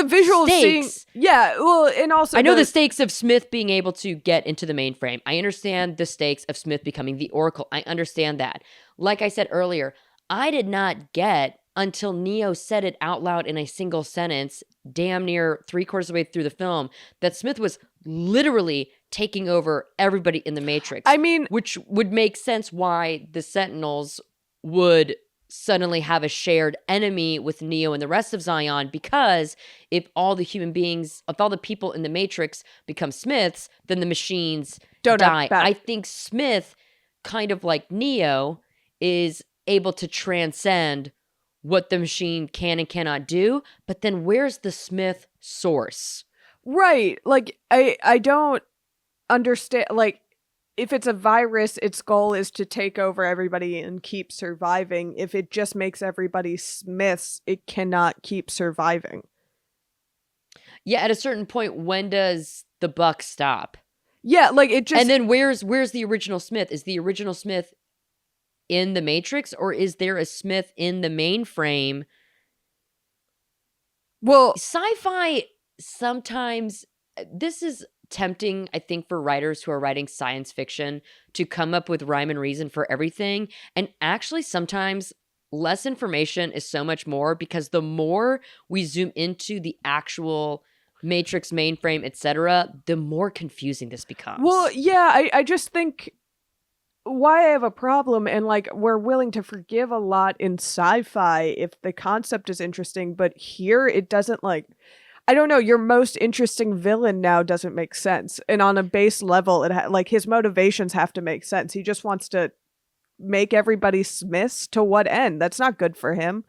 visual stakes. Yeah, well, and also I know the stakes of Smith being able to get into the mainframe. I understand the stakes of Smith becoming the Oracle. I understand that. Like I said earlier, I did not get until Neo said it out loud in a single sentence, damn near 3/4 of the way through the film, that Smith was literally taking over everybody in the Matrix. I mean, which would make sense why the Sentinels would suddenly have a shared enemy with Neo and the rest of Zion, because if all the people in the Matrix become Smiths, then the machines don't die. die. I think Smith, kind of like Neo, is able to transcend what the machine can and cannot do, but then where's the Smith source? Right. Like, I don't understand, like, if it's a virus, its goal is to take over everybody and keep surviving. If it just makes everybody Smiths, it cannot keep surviving. Yeah, at a certain point, when does the buck stop? Yeah, like, it just... And then where's the original Smith? Is the original Smith in the Matrix, or is there a Smith in the mainframe? Well, sci-fi sometimes, this is tempting, I think, for writers who are writing science fiction to come up with rhyme and reason for everything. And actually, sometimes less information is so much more, because the more we zoom into the actual Matrix mainframe, etc., the more confusing this becomes. Well, yeah, I just think why I have a problem, and like, we're willing to forgive a lot in sci-fi if the concept is interesting, but here it doesn't, like, I don't know, your most interesting villain now doesn't make sense. And on a base level, like his motivations have to make sense. He just wants to make everybody Smiths. To what end? That's not good for him.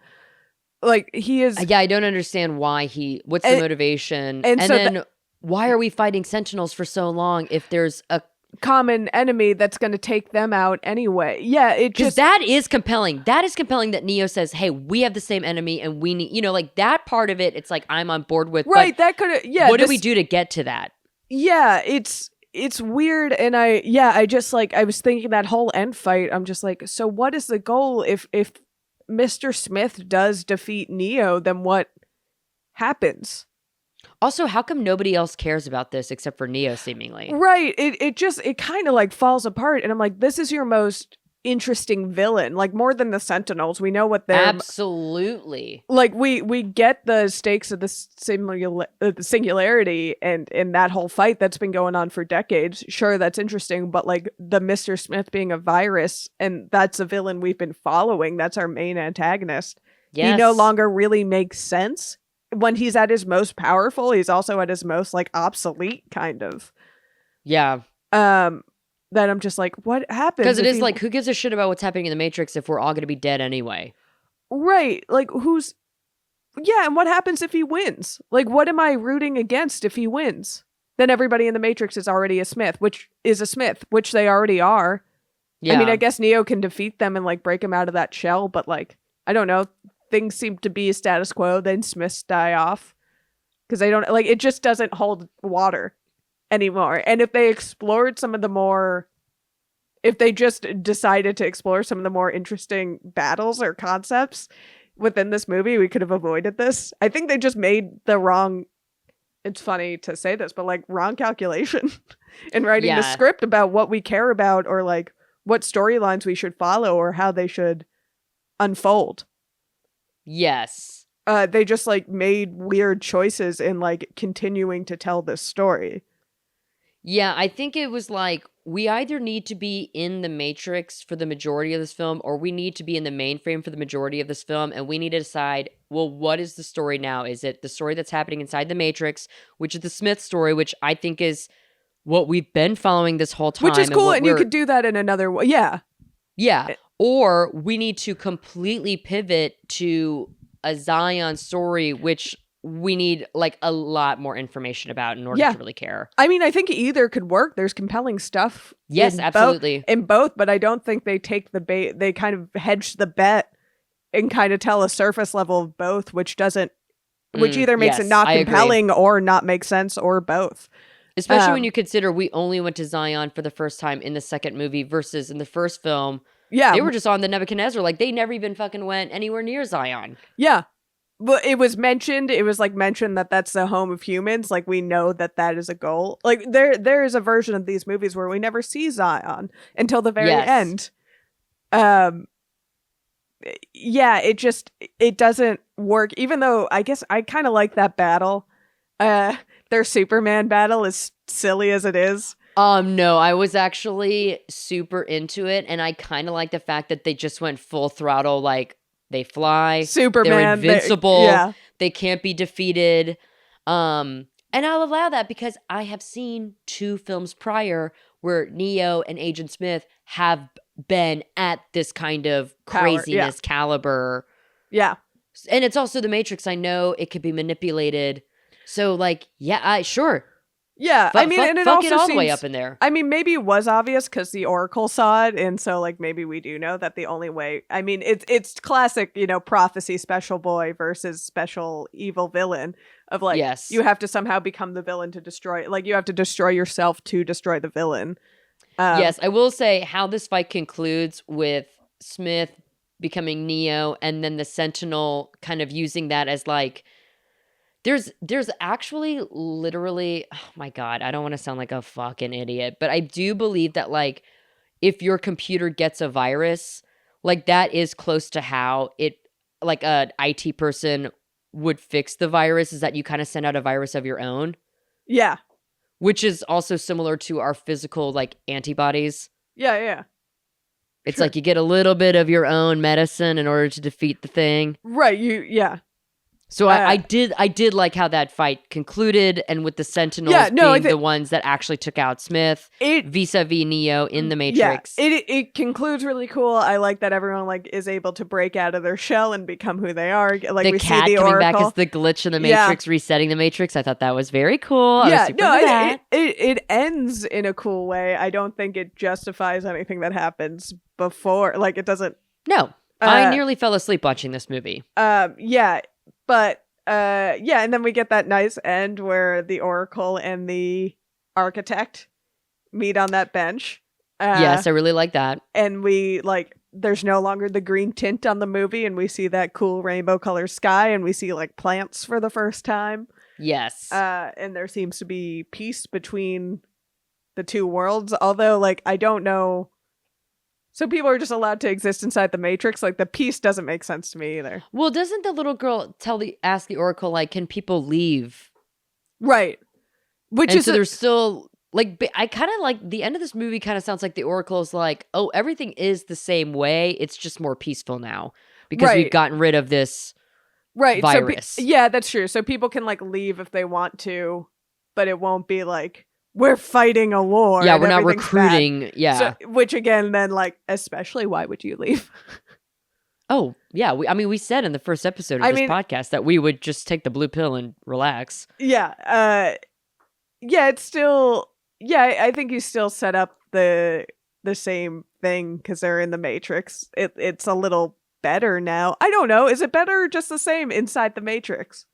Like he is. Yeah, I don't understand why what's the motivation? And so then why are we fighting Sentinels for so long if there's a common enemy that's going to take them out anyway? Yeah, it because just that is compelling. That is compelling that Neo says, "Hey, we have the same enemy, and we need," like that part of it. It's like I'm on board with. Right, but that could have. Yeah, what do we do to get to that? Yeah, it's weird, and I just like I was thinking that whole end fight. I'm just like, so what is the goal if Mr. Smith does defeat Neo? Then what happens? Also, how come nobody else cares about this except for Neo, seemingly? Right. It kind of like falls apart. And I'm like, this is your most interesting villain. Like more than the Sentinels. We know what they're... Absolutely. Like we get the stakes of the singularity and in that whole fight that's been going on for decades. Sure, that's interesting. But like the Mr. Smith being a virus, and that's a villain we've been following. That's our main antagonist. Yes. He no longer really makes sense. When he's at his most powerful, he's also at his most like obsolete, kind of. Yeah. Then I'm just like, what happens? Because it is like, who gives a shit about what's happening in the Matrix if we're all going to be dead anyway? Right. Like, yeah, and what happens if he wins? Like, what am I rooting against if he wins? Then everybody in the Matrix is already a Smith, which they already are. Yeah. I mean, I guess Neo can defeat them and like break them out of that shell, but like, I don't know. Things seem to be status quo, then Smiths die off because they don't like it just doesn't hold water anymore. And if they explored if they just decided to explore some of the more interesting battles or concepts within this movie, we could have avoided this. I think they just made the wrong, it's funny to say this, but like wrong calculation in writing the script about what we care about or like what storylines we should follow or how they should unfold. Yes. They just like made weird choices in like continuing to tell this story. Yeah, I think it was like we either need to be in the Matrix for the majority of this film or we need to be in the mainframe for the majority of this film, and we need to decide, well, what is the story now? Is it the story that's happening inside the Matrix, which is the Smith story, which I think is what we've been following this whole time. Which is cool, and you could do that in another way. Yeah. Yeah. Or we need to completely pivot to a Zion story, which we need like a lot more information about in order to really care. I mean, I think either could work. There's compelling stuff. Yes, absolutely. In both, but I don't think they take the bait. They kind of hedge the bet and kind of tell a surface level of both, which either makes it not compelling or not make sense or both. Especially when you consider we only went to Zion for the first time in the second movie versus in the first film. Yeah. They were just on the Nebuchadnezzar. Like, they never even fucking went anywhere near Zion. Yeah. But it was mentioned that that's the home of humans. Like, we know that is a goal. Like, there is a version of these movies where we never see Zion until the very end. Yeah, it doesn't work. Even though, I guess, I kind of like that battle. Their Superman battle, as silly as it is. No, I was actually super into it, and I kind of like the fact that they just went full throttle, like, they fly, Superman, they're invincible, they can't be defeated, and I'll allow that because I have seen 2 films prior where Neo and Agent Smith have been at this kind of craziness caliber. Yeah. And it's also the Matrix. I know it could be manipulated, so, like, sure. Yeah, I mean, and it also all seems, the way up in there. I mean, maybe it was obvious because the Oracle saw it, and so like maybe we do know that the only way. I mean, it's classic, prophecy, special boy versus special evil villain of like, you have to somehow become the villain to destroy. Like, you have to destroy yourself to destroy the villain. Yes, I will say how this fight concludes with Smith becoming Neo, and then the Sentinel kind of using that as like. There's actually literally, oh my God, I don't want to sound like a fucking idiot, but I do believe that like if your computer gets a virus, like that is close to how it, like an IT person would fix the virus, is that you kind of send out a virus of your own. Yeah. Which is also similar to our physical like antibodies. Yeah. It's like you get a little bit of your own medicine in order to defeat the thing. Right, yeah. So I did like how that fight concluded, and with the Sentinels being the ones that actually took out Smith, vis-a-vis Neo in the Matrix. Yeah, it concludes really cool. I like that everyone like is able to break out of their shell and become who they are. Like the we cat see the coming Oracle back as the glitch in the Matrix, resetting the Matrix. I thought that was very cool. Yeah, it it ends in a cool way. I don't think it justifies anything that happens before. Like it doesn't. No, I nearly fell asleep watching this movie. Yeah. But and then we get that nice end where the Oracle and the architect meet on that bench. Yes, I really like that. And we like there's no longer the green tint on the movie, and we see that cool rainbow color sky, and we see like plants for the first time. Yes. And there seems to be peace between the two worlds, although like I don't know. So people are just allowed to exist inside the Matrix. Like the peace doesn't make sense to me either. Well, doesn't the little girl ask the Oracle like, can people leave? Right. There's still like I kind of like the end of this movie. Kind of sounds like the Oracle is like, oh, everything is the same way. It's just more peaceful now because we've gotten rid of this virus. So that's true. So people can like leave if they want to, but it won't be like, we're fighting a war. Yeah, we're not recruiting. Bad. Yeah. So, which again, then like, especially why would you leave? Oh, yeah. We said in the first episode of this podcast that we would just take the blue pill and relax. Yeah. It's still, I think you still set up the same thing because they're in the Matrix. It's a little better now. I don't know. Is it better or just the same inside the Matrix?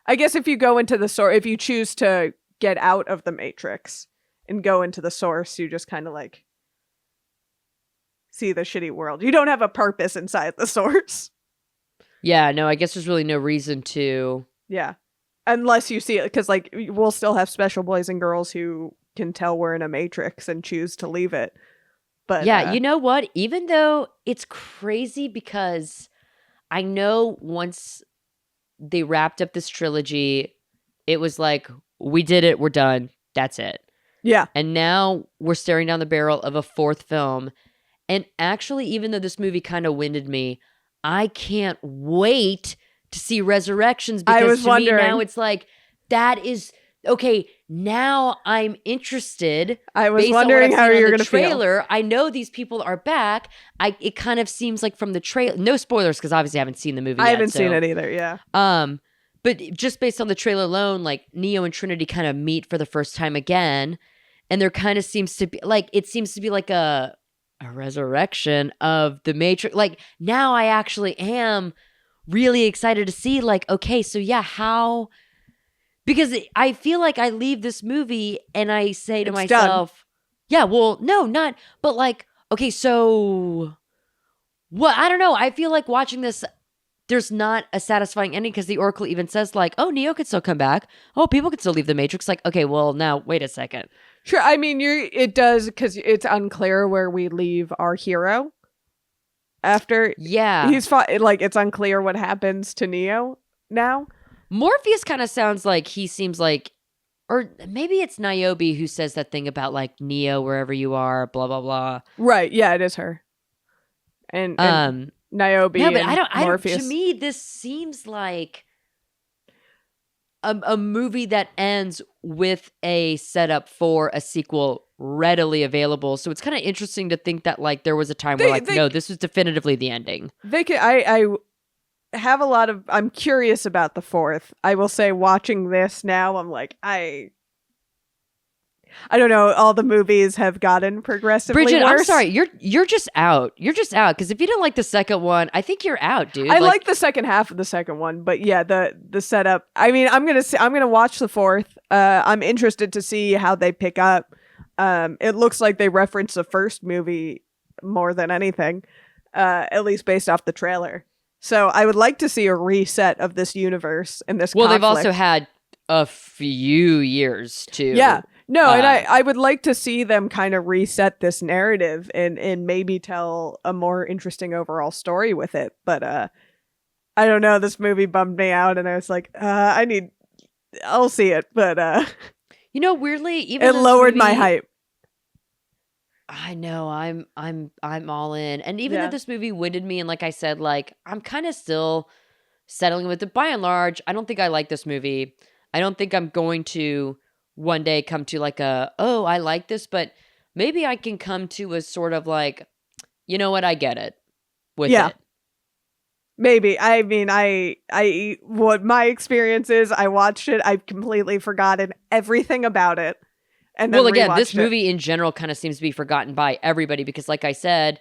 I guess if you go into the source, if you choose to get out of the Matrix and go into the source, you just kind of like see the shitty world. You don't have a purpose inside the source. Yeah, no, I guess there's really no reason to. Yeah. Unless you see it, because like we'll still have special boys and girls who can tell we're in a Matrix and choose to leave it. But yeah, you know what? Even though it's crazy because I know once they wrapped up this trilogy, it was like, we did it. We're done. That's it. Yeah. And now we're staring down the barrel of a fourth film. And actually, even though this movie kind of winded me, I can't wait to see Resurrections because to me now it's like, that is okay. Now I'm interested. I was wondering how you're going to feel. I know these people are back. It kind of seems like from the trailer, no spoilers because obviously I haven't seen the movie yet. I haven't seen it either. Yeah. But just based on the trailer alone, like Neo and Trinity kind of meet for the first time again, and there kind of seems to be like a resurrection of the Matrix. Like now I actually am really excited to see like, okay, so yeah, how, because I feel like I leave this movie and I say to myself, done. Yeah, well, no, not, but like, okay, so what? I don't know. I feel like watching this, there's not a satisfying ending because the Oracle even says like, oh, Neo could still come back. Oh, people could still leave the Matrix. Like, okay, well, now wait a second. Sure. I mean, it does because it's unclear where we leave our hero after. Yeah. He's fought. Like, it's unclear what happens to Neo now. Morpheus kind of sounds like he seems like, or maybe it's Niobe who says that thing about like Neo, wherever you are, blah, blah, blah. Right. Yeah, it is her. And Niobe. No, but and I don't. Morpheus. To me, this seems like a movie that ends with a setup for a sequel readily available. So it's kind of interesting to think that like there was a time where no, this was definitively the ending. They could. I have a lot of. I'm curious about the fourth. I will say, watching this now, I'm like I don't know. All the movies have gotten progressively Bridgett, worse. I'm sorry. You're just out. You're just out because if you didn't like the second one, I think you're out, dude. I like the second half of the second one, but yeah, the setup. I mean, I'm gonna watch the fourth. I'm interested to see how they pick up. It looks like they reference the first movie more than anything, at least based off the trailer. So I would like to see a reset of this universe and this. Well, conflict. they've also had a few years to. Yeah. No, and I would like to see them kind of reset this narrative and maybe tell a more interesting overall story with it. But I don't know. This movie bummed me out, and I was like, I'll see it. But weirdly, even it lowered my hype. I know. I'm all in, and even though this movie winded me, and like I said, like I'm kind of still settling with it. By and large, I don't think I like this movie. I don't think I'm going to one day come to like oh, I like this, but maybe I can come to a sort of like, you know what, I get it with it. Maybe. I mean, what my experience is, I watched it, I've completely forgotten everything about it. And then well, again, this rewatched movie in general kind of seems to be forgotten by everybody because, like I said,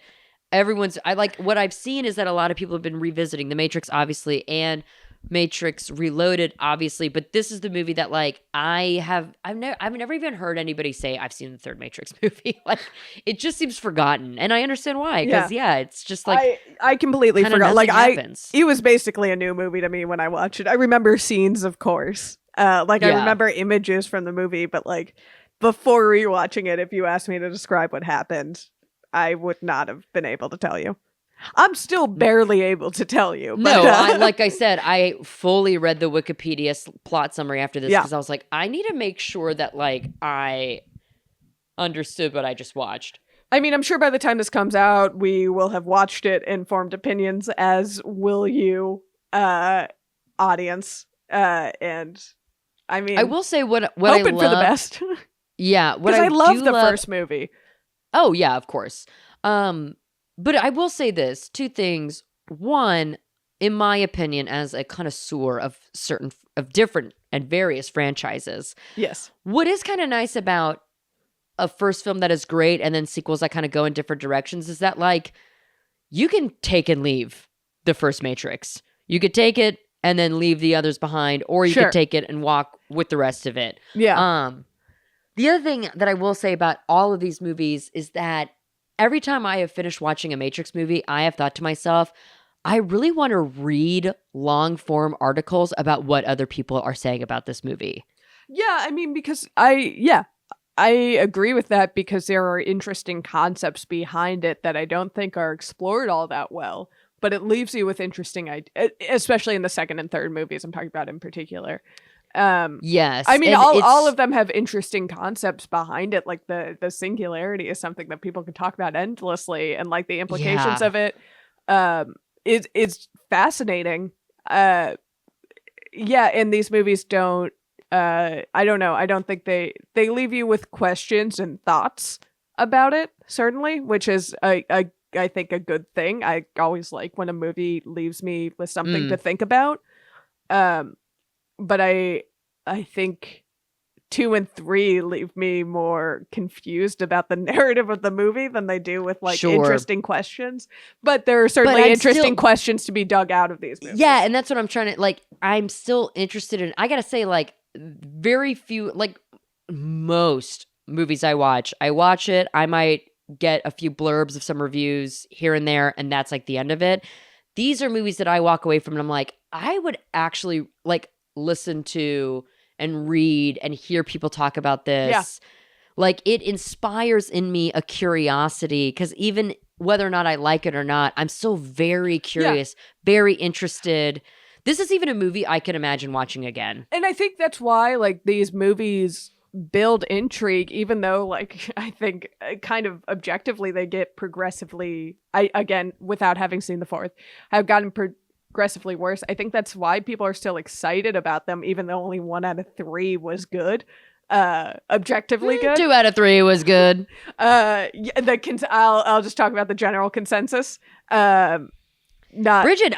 what I've seen is that a lot of people have been revisiting The Matrix, obviously, and Matrix Reloaded, obviously, but this is the movie that like I've never even heard anybody say I've seen the third Matrix movie. Like it just seems forgotten, and I understand why. Because it's just like I completely forgot. Like happens. it was basically a new movie to me when I watched it. I remember scenes, of course. I remember images from the movie, but like before rewatching it, if you asked me to describe what happened, I would not have been able to tell you. I'm still barely able to tell you. But, no, like I said, I fully read the Wikipedia plot summary after this because I was like, I need to make sure that like I understood what I just watched. I mean, I'm sure by the time this comes out, we will have watched it and formed opinions, as will you, audience. And I mean, I will say what I hoping love for the best. Yeah, because I love the first movie. Oh yeah, of course. But I will say this, two things. One, in my opinion, as a connoisseur of different and various franchises. Yes. What is kind of nice about a first film that is great and then sequels that kind of go in different directions is that like you can take and leave the first Matrix. You could take it and then leave the others behind, or you could take it and walk with the rest of it. Yeah. The other thing that I will say about all of these movies is that every time I have finished watching a Matrix movie, I have thought to myself, I really want to read long form articles about what other people are saying about this movie. Yeah, I mean, because I agree with that because there are interesting concepts behind it that I don't think are explored all that well, but it leaves you with interesting ideas, especially in the second and third movies I'm talking about in particular. Yes. I mean, all of them have interesting concepts behind it. Like the singularity is something that people can talk about endlessly, and like the implications of it is fascinating. And these movies don't I don't know. I don't think they leave you with questions and thoughts about it, certainly, which is I think a good thing. I always like when a movie leaves me with something to think about. But I think 2 and 3 leave me more confused about the narrative of the movie than they do with like interesting questions. But there are certainly interesting questions to be dug out of these movies. Yeah, and that's what I'm trying to like. I'm still interested in. I gotta say, like, very few, like most movies I watch it. I might get a few blurbs of some reviews here and there, and that's like the end of it. These are movies that I walk away from and I'm like, I would actually like listen to and read and hear people talk about this. Yeah. Like it inspires in me a curiosity because even whether or not I like it or not, I'm still very curious, very interested. This is even a movie I can imagine watching again. And I think that's why like these movies build intrigue, even though like I think kind of objectively they get progressively, again, without having seen the fourth, have gotten progressively worse. I think that's why people are still excited about them, even though only 1 out of 3 was good. Objectively good. 2 out of 3 was good. I'll just talk about the general consensus. Bridgett,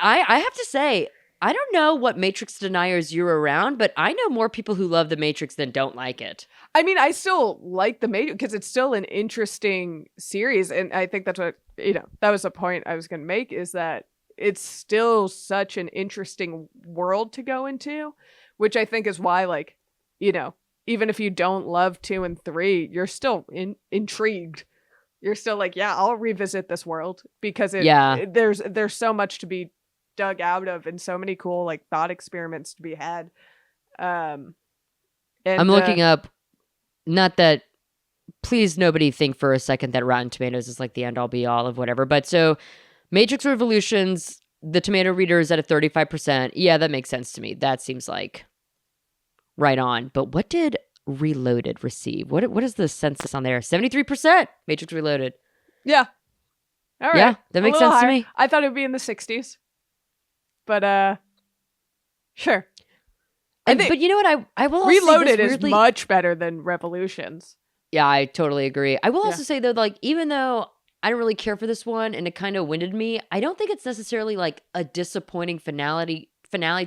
I have to say, I don't know what Matrix deniers you're around, but I know more people who love The Matrix than don't like it. I mean, I still like The Matrix because it's still an interesting series. And I think that's what, that was the point I was going to make, is that it's still such an interesting world to go into, which I think is why, like, even if you don't love 2 and 3, you're still intrigued. You're still like, yeah, I'll revisit this world because there's so much to be dug out of and so many cool like thought experiments to be had. And I'm looking up, not that, please nobody think for a second that Rotten Tomatoes is like the end all be all of whatever, but so Matrix Revolutions, the tomato reader is at a 35%. Yeah, that makes sense to me. That seems like right on. But what did Reloaded receive? What is the census on there? 73% Matrix Reloaded. Yeah. All right. Yeah, that makes sense to me. I thought it would be in the 60s. But Sure. I think But you know what? I will also say Reloaded this is weirdly, much better than Revolutions. Yeah, I totally agree. I will Yeah. also say though, like, even though I don't really care for this one and it kind of winded me, I don't think it's necessarily like a disappointing finale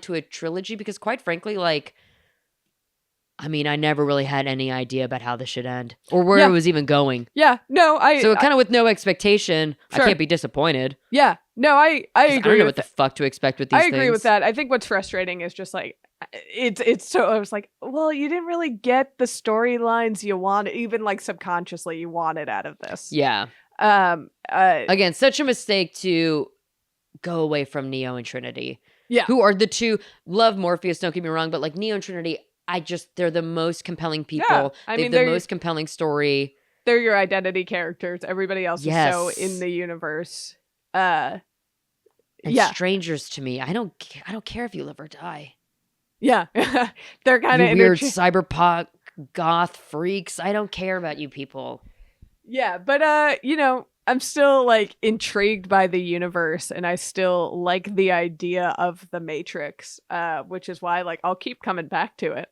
to a trilogy because quite frankly, like, I mean, I never really had any idea about how this should end or where Yeah. it was even going. Yeah. No, So kind of with no expectation, Sure. I can't be disappointed. Yeah. No, I 'Cause agree I don't know with what the fuck to expect with these I things. agree with that. I think what's frustrating is just like it's so I was like, well, you didn't really get the storylines you wanted, even like subconsciously you wanted out of this. Yeah. Um Again, such a mistake to go away from Neo and Trinity. Yeah. Who are the two, love Morpheus, don't get me wrong, but like Neo and Trinity, they're the most compelling people. I They mean, have the they're- most compelling story. they're your identity characters. Everybody else is so Yes. in the universe. And Yeah. strangers to me. I don't care if you live or die. Yeah. They're kind You of weird cyberpunk goth freaks. I don't care about you people. Yeah, but you know, I'm still like intrigued by the universe and I still like the idea of the Matrix, which is why like I'll keep coming back to it.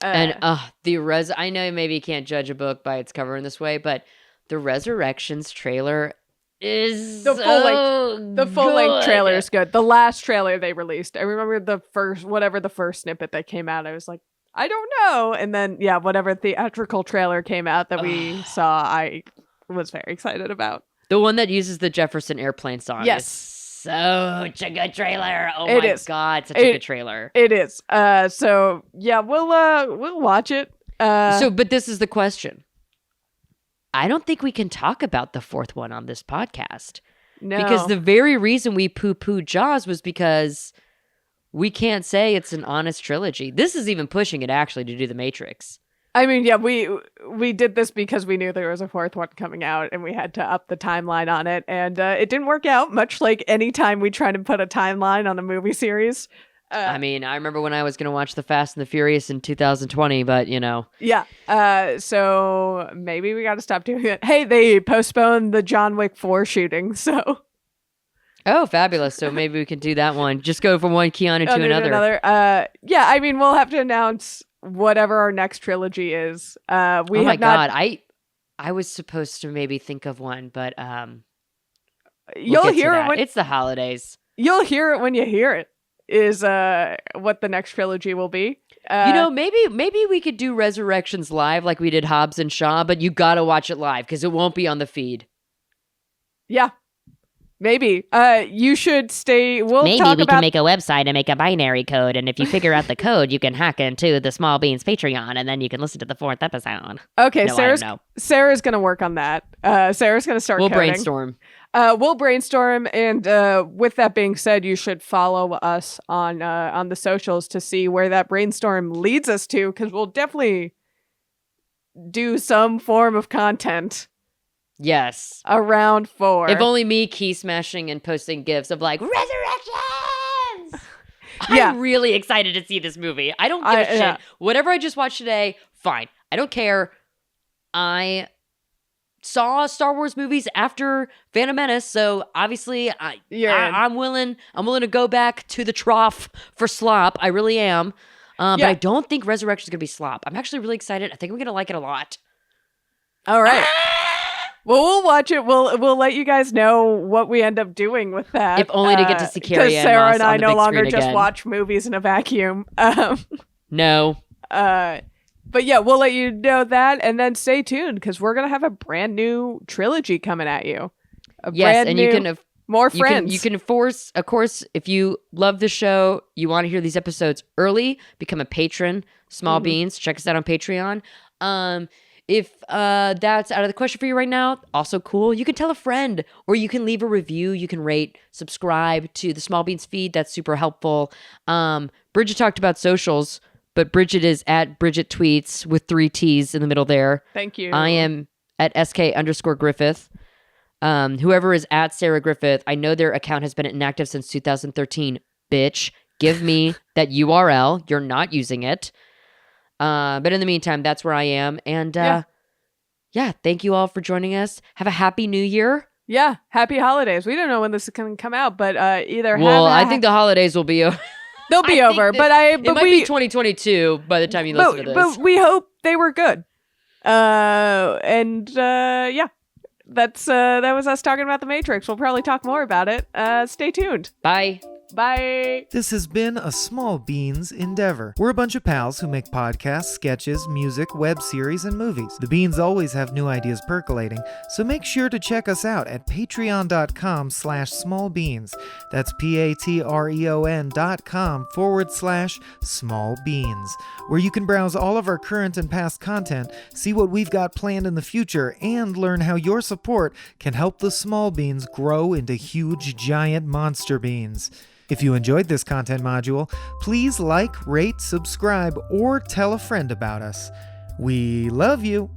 And I know maybe you can't judge a book by its cover in this way, but the Resurrections trailer is The full length good. trailer is good. The last trailer they released, I remember the first snippet that came out, I was like, I don't know. And then yeah, whatever theatrical trailer came out that we saw, I was very excited about. The one that uses the Jefferson Airplane song. Yes. Is such a good trailer. Oh It my is. god, such a good trailer. It is. So yeah, we'll watch it. But this is the question. I don't think we can talk about the fourth one on this podcast. No. Because the very reason we poo-pooed Jaws was because we can't say it's an honest trilogy. This is even pushing it actually to do The Matrix. I mean, yeah, we did this because we knew there was a fourth one coming out and we had to up the timeline on it. And it didn't work out, much like any time we try to put a timeline on a movie series. I mean, I remember when I was going to watch The Fast and the Furious in 2020, but you know. Yeah. So maybe we got to stop doing it. Hey, they postponed the John Wick 4 shooting, so. Oh, fabulous. So maybe we can do that one. Just go from one Keanu to another. Yeah, I mean, we'll have to announce whatever our next trilogy is. Oh my god, I was supposed to maybe think of one, but you'll hear it when it's the holidays. You'll hear it when you hear it. Is what the next trilogy will be. You know, maybe we could do Resurrections live like we did Hobbs and Shaw, but you gotta watch it live because it won't be on the feed. Yeah. Maybe. You should stay. Maybe we can make a website and make a binary code, and if you figure out the code, you can hack into the Small Beans Patreon, and then you can listen to the fourth episode. Okay, No, I don't know. Sarah's gonna work on that. Sarah's gonna start. We'll coding. brainstorm. We'll brainstorm, and with that being said, you should follow us on the socials to see where that brainstorm leads us to, because we'll definitely do some form of content. Yes. Around 4. If only me key smashing and posting gifs of like Resurrections. Yeah. I'm really excited to see this movie. I don't give a shit. Yeah. Whatever I just watched today, fine. I don't care. I saw Star Wars movies after Phantom Menace, so obviously I'm willing to go back to the trough for slop. I really am. But I don't think Resurrection is gonna be slop. I'm actually really excited. I think I'm gonna like it a lot. All right. Well, we'll watch it. We'll let you guys know what we end up doing with that. If only to get to see Carrie Ann Sarah Moss and on I the no big longer screen just again. watch movies in a vacuum. No. But yeah, we'll let you know that, and then stay tuned because we're gonna have a brand new trilogy coming at you. Yes, and you can more friends. You can of course, if you love the show, you want to hear these episodes early, become a patron. Small Beans, check us out on Patreon. If that's out of the question for you right now, also cool. You can tell a friend, or you can leave a review. You can rate, subscribe to the Small Beans feed. That's super helpful. Bridget talked about socials, but Bridget is at Bridget Tweets with 3 T's in the middle there. Thank you. I am at SK_Griffith. Whoever is at Sarah Griffith, I know their account has been inactive since 2013. Bitch, give me that URL. You're not using it. But in the meantime, that's where I am. And yeah, thank you all for joining us. Have a happy new year. Yeah, happy holidays. We don't know when this is going to come out, but either Well, I think the holidays will be over. They'll be I think over, this- but it might we be 2022 by the time you listen to this. but we hope they were good. Yeah. That was us talking about The Matrix. We'll probably talk more about it. Stay tuned. Bye. Bye. This has been a Small Beans endeavor. We're a bunch of pals who make podcasts, sketches, music, web series, and movies. The Beans always have new ideas percolating, so make sure to check us out at patreon.com/smallbeans. That's patreon.com/smallbeans, where you can browse all of our current and past content, see what we've got planned in the future, and learn how your support can help the small beans grow into huge, giant monster beans. If you enjoyed this content module, please like, rate, subscribe, or tell a friend about us. We love you.